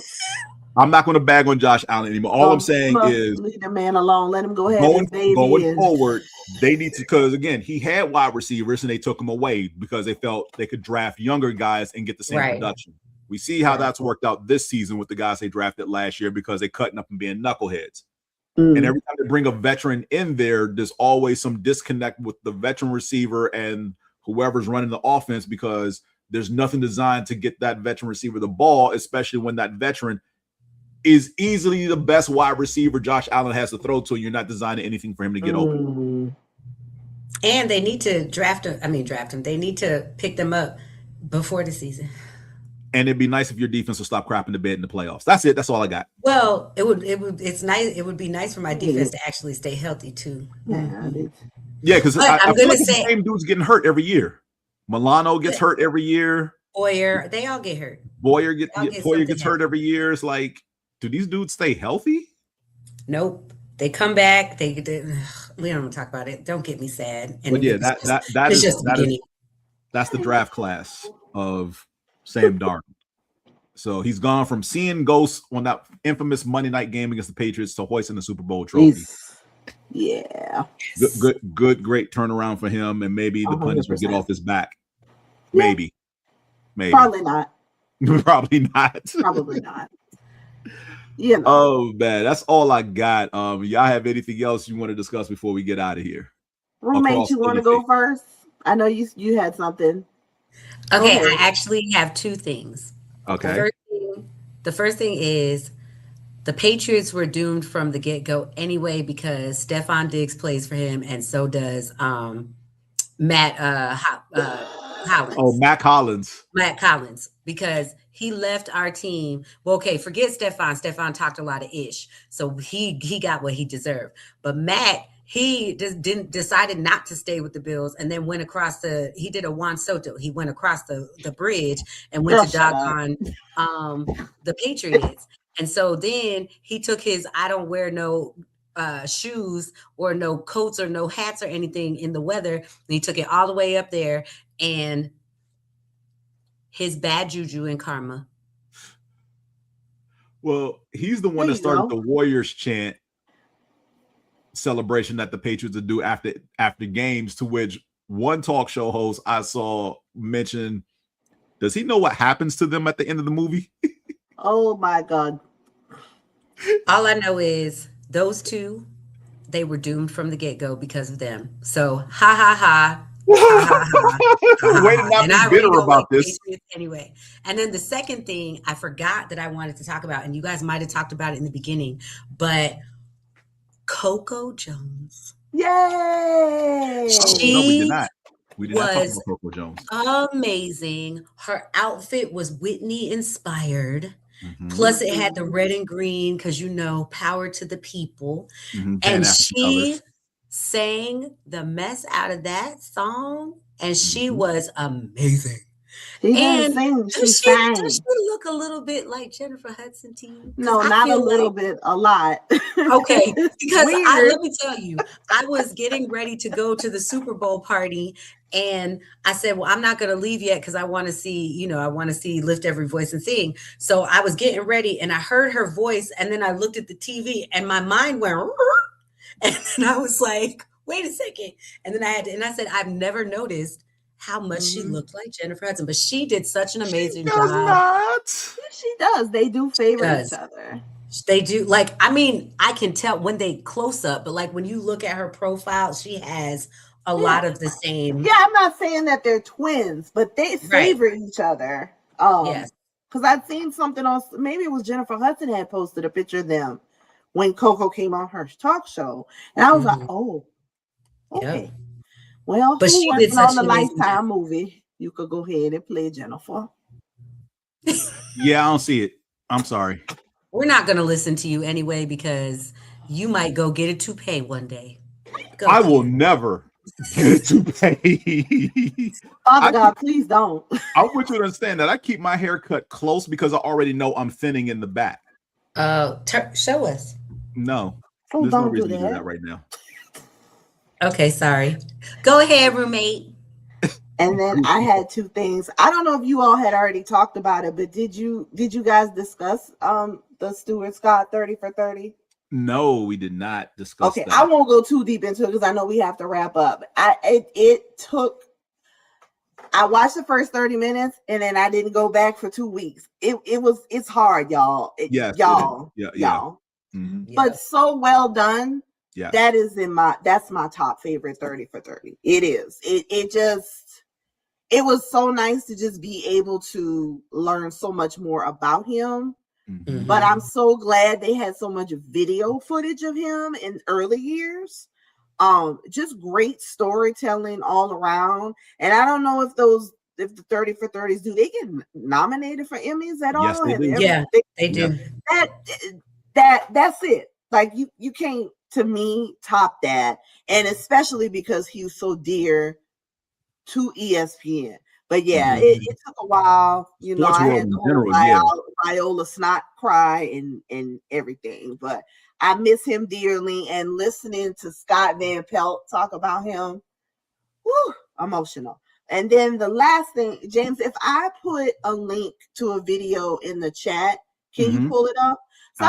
I'm not going to bag on Josh Allen anymore. All I'm saying is leave the man alone. Let him go ahead. Going forward, they need to, because again, he had wide receivers and they took him away because they felt they could draft younger guys and get the same production. We see how that's worked out this season with the guys they drafted last year because they're cutting up and being knuckleheads. And every time they bring a veteran in there, there's always some disconnect with the veteran receiver and whoever's running the offense, because there's nothing designed to get that veteran receiver the ball, especially when that veteran is easily the best wide receiver Josh Allen has to throw to. You're not designing anything for him to get open. And they need to draft him. They need to pick them up before the season. And it'd be nice if your defense will stop crapping the bed in the playoffs. That's it. That's all I got. Well, it's nice. It would be nice for my defense to actually stay healthy too. Yeah, because I'm going to say the same dude's getting hurt every year. Milano gets hurt every year. Boyer, they all get hurt. Boyer gets hurt every year. It's like, do these dudes stay healthy? Nope. They come back. We don't want to talk about it. Don't get me sad. And But yeah, it's just the beginning. That's the draft class of Sam Darnold. So he's gone from seeing ghosts on that infamous Monday night game against the Patriots to hoisting the Super Bowl trophy. Yeah. Great turnaround for him, and maybe the pundits will get off his back. Maybe. Probably not. Probably not. Probably not. Yeah. Oh man, that's all I got. Y'all have anything else you want to discuss before we get out of here? Roommate, you want to go first? I know you had something. Okay, I actually have two things. Okay. The first thing is the Patriots were doomed from the get-go anyway because Stephon Diggs plays for him, and so does Matt Collins. Oh, Matt Collins. Matt Collins, because he left our team. Well, okay, forget Stephon. Stephon talked a lot of ish, so he got what he deserved. But Matt, he just decided not to stay with the Bills, and then went across he did a Juan Soto. He went across the bridge and went to doggone the Patriots. And so then he took his I don't wear no shoes or no coats or no hats or anything in the weather. And he took it all the way up there, and his bad juju and karma. Well, he's the one that started the Warriors chant celebration that the Patriots would do after games, to which one talk show host I saw mention, does he know what happens to them at the end of the movie? Oh my God. All I know is those two, they were doomed from the get-go because of them. So ha ha ha. Way to not be bitter about this. Anyway, and then the second thing I forgot that I wanted to talk about, and you guys might have talked about it in the beginning, but Coco Jones. Yay! She no, we did not. We did not talk was about Coco Jones. amazing. Her outfit was Whitney inspired. Mm-hmm. Plus, it had the red and green because, power to the people. Mm-hmm. And she sang the mess out of that song, and she was amazing. She does she look a little bit like Jennifer Hudson to you? No, not a little bit, a lot. Okay, because let me tell you, I was getting ready to go to the Super Bowl party, and I said, well, I'm not going to leave yet because I want to see, Lift Every Voice and Sing. So I was getting ready, and I heard her voice, and then I looked at the TV, and my mind went, and then I was like, wait a second. And then I said, I've never noticed how much she looked like Jennifer Hudson, but she did such an amazing job. Yes, she does. They do favor each other. They do. I can tell when they close up, but when you look at her profile, she has a lot of the same. Yeah, I'm not saying that they're twins, but they favor each other. Yes. Because I'd seen something on, maybe it was Jennifer Hudson had posted a picture of them when Coco came on her talk show. And I was like, oh, okay. Yep. Well, but she did on the Lifetime movie, you could go ahead and play Jennifer. Yeah, I don't see it. I'm sorry. We're not going to listen to you anyway because you might go get a toupee one day. I will never get a toupee. Father God, please don't. I want you to understand that I keep my hair cut close because I already know I'm thinning in the back. Show us. No. There's no reason to do that right now. Okay, sorry. Go ahead, roommate. And then I had two things. I don't know if you all had already talked about it, but did you guys discuss the Stuart Scott 30 for 30? No, we did not discuss that. I won't go too deep into it because I know we have to wrap up. I watched the first 30 minutes and then I didn't go back for 2 weeks. It's hard, y'all. Y'all. Mm-hmm. But so well done. Yeah, that's my top favorite 30 for 30. It is. It was so nice to just be able to learn so much more about him. Mm-hmm. But I'm so glad they had so much video footage of him in early years. Just great storytelling all around. And I don't know if the 30 for 30s do they get nominated for Emmys at all? Yes, they do. Yeah, they do. That's it. You can't, to me, top that. And especially because he was so dear to ESPN. But yeah, it took a while. You know, Sports I world had in the general, whole Viola snot cry and everything. But I miss him dearly. And listening to Scott Van Pelt talk about him, whew, emotional. And then the last thing, James, if I put a link to a video in the chat, can you pull it up? So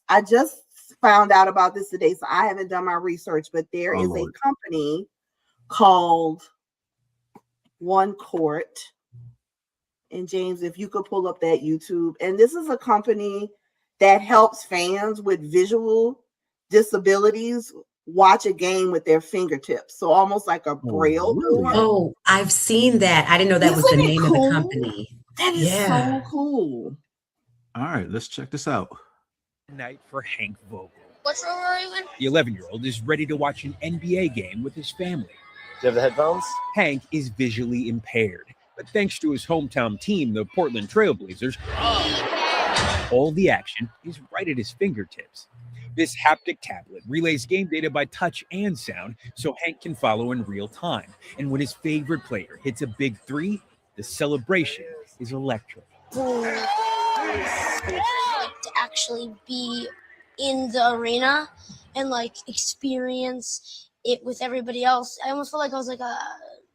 I just found out about this today, so I haven't done my research, but there is a company called One Court. And James, if you could pull up that YouTube, and this is a company that helps fans with visual disabilities watch a game with their fingertips. So almost like a braille board. Oh, I've seen that. I didn't know that was the name of the company. That is so cool. All right, let's check this out. Night for Hank Vogel. What's wrong, Raven? The 11-year-old is ready to watch an NBA game with his family. Do you have the headphones? Hank is visually impaired, but thanks to his hometown team, the Portland Trailblazers, all the action is right at his fingertips. This haptic tablet relays game data by touch and sound so Hank can follow in real time. And when his favorite player hits a big three, the celebration is electric. To actually be in the arena and like experience it with everybody else. I almost felt like I was like a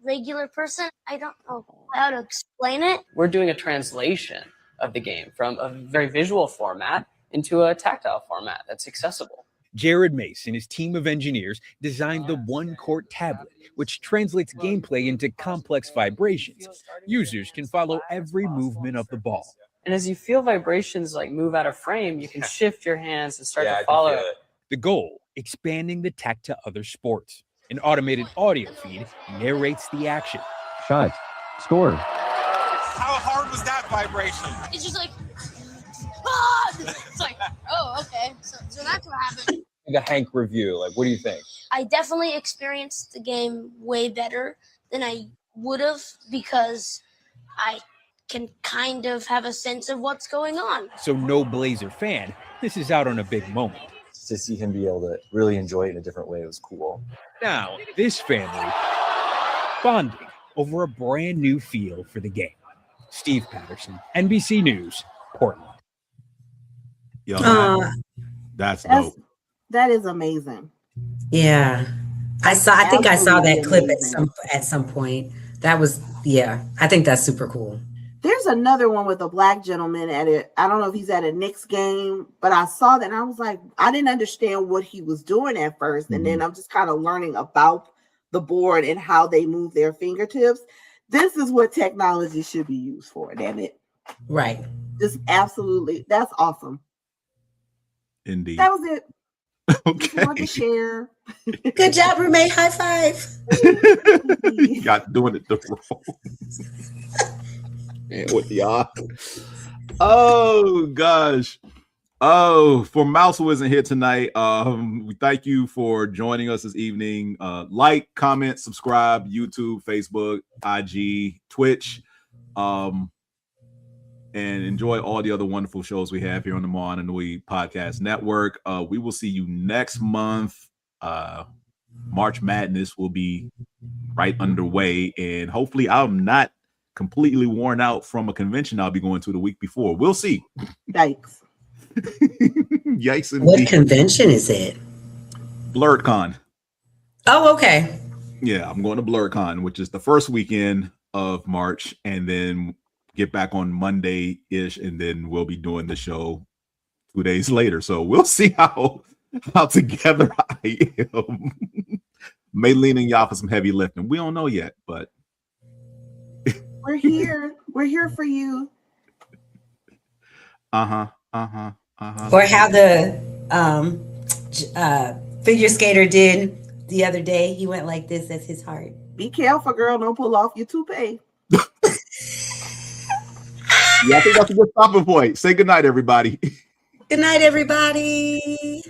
regular person. I don't know how to explain it. We're doing a translation of the game from a very visual format into a tactile format that's accessible. Jared Mace and his team of engineers designed the One Court tablet, which translates gameplay into complex vibrations. Users can follow every movement of the ball. And as you feel vibrations like move out of frame, you can shift your hands and start to follow it. The goal, expanding the tech to other sports. An automated audio feed narrates the action. Shot. Scored. How hard was that vibration? It's just like, ah! It's like, oh, okay. So that's what happened. The Hank review, like, what do you think? I definitely experienced the game way better than I would have because I can kind of have a sense of what's going on. So no Blazer fan, this is out on a big moment. To see him be able to really enjoy it in a different way was cool. Now, this family bonding over a brand new feel for the game. Steve Patterson, NBC News, Portland. Yo, that's dope. That is amazing. Yeah. I think I saw that clip at some point. That was, I think that's super cool. There's another one with a black gentleman at it. I don't know if he's at a Knicks game, but I saw that and I was like, I didn't understand what he was doing at first. And then I'm just kind of learning about the board and how they move their fingertips. This is what technology should be used for, damn it. Right. Just absolutely. That's awesome. Indeed. That was it. Okay. Just wanted to share. Good job, roommate. High five. Got doing it the wrong. Man, with the oh gosh. Oh, for Mouse who isn't here tonight, we thank you for joining us this evening. Like, comment, subscribe, YouTube, Facebook, IG, Twitch, and enjoy all the other wonderful shows we have here on the Moana Nui Podcast Network. We will see you next month. March Madness will be right underway, and hopefully I'm not completely worn out from a convention I'll be going to the week before. We'll see. Yikes. Yikes indeed. What convention is it? BlurredCon. Oh, okay. Yeah, I'm going to BlurredCon, which is the first weekend of March, and then get back on Monday-ish, and then we'll be doing the show 2 days later. So we'll see how together I am. May lean on y'all for some heavy lifting. We don't know yet, but we're here. We're here for you. Or how the figure skater did the other day. He went like this. That's his heart. Be careful, girl. Don't pull off your toupee. Yeah, I think that's a good stopping point. Say good night, everybody. Good night, everybody.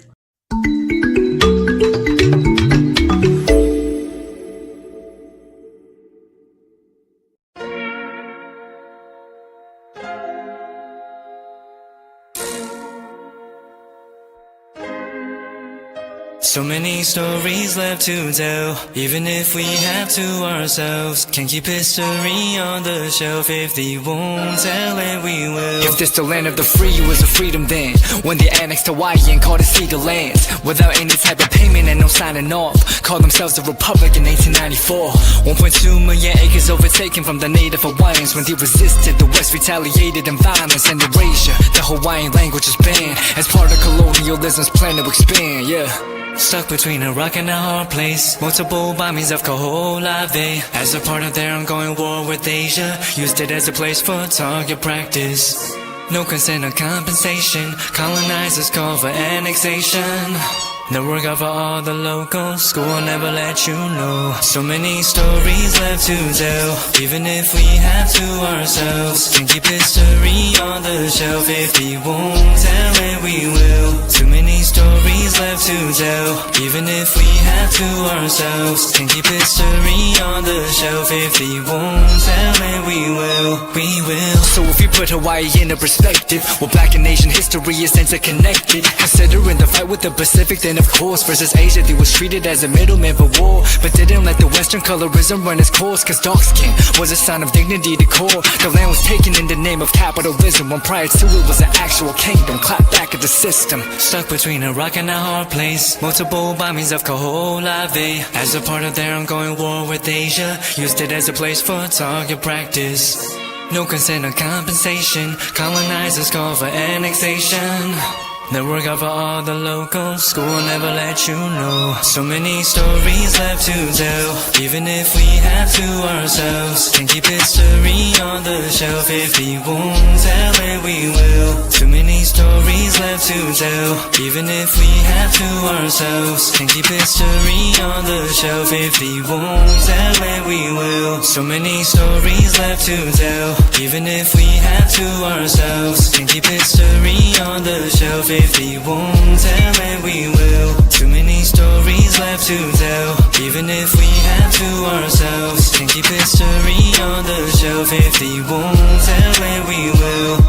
So many stories left to tell, even if we have to ourselves. Can keep history on the shelf. If they won't tell it, we will. If this the land of the free, it was a freedom then, when they annexed Hawaii and called it Cedar Lands, without any type of payment and no signing off. Called themselves a republic in 1894. 1.2 million acres overtaken from the native Hawaiians. When they resisted, the West retaliated in violence and erasure. The Hawaiian language is banned as part of colonialism's plan to expand, yeah. Stuck between a rock and a hard place. Multiple bombings of Kaho'olawe as a part of their ongoing war with Asia. Used it as a place for target practice. No consent or compensation. Colonizers call for annexation. The work of all the locals. School never let you know. So many stories left to tell, even if we have to ourselves. Can keep history on the shelf. If we won't tell it, we will. Too many stories left to tell, even if we have to ourselves. Can keep history on the shelf. If we won't tell it, we will. We will. So if you put Hawaii into perspective, well, Black and Asian history is interconnected. Considering the fight with the Pacific, then of course versus Asia, they was treated as a middleman for war, but didn't let the Western colorism run its course. Cause dark skin was a sign of dignity to core. The land was taken in the name of capitalism, when prior to it was an actual kingdom. Clap back at the system. Stuck between a rock and a hard place. Multiple bombings of Kaho'olawe as a part of their ongoing war with Asia. Used it as a place for target practice. No consent or compensation. Colonizers call for annexation. The work of all the locals. School never let you know. So many stories left to tell, even if we have to ourselves. Can keep history on the shelf. If we won't tell it, we will. Too many stories left to tell, even if we have to ourselves. Can keep history on the shelf. If we won't tell it, we will. So many stories left to tell, even if we have to ourselves. Can keep history on the shelf. If we won't tell it, we will. Too many stories left to tell, even if we have to ourselves. Can keep history on the shelf. If we won't tell it, we will.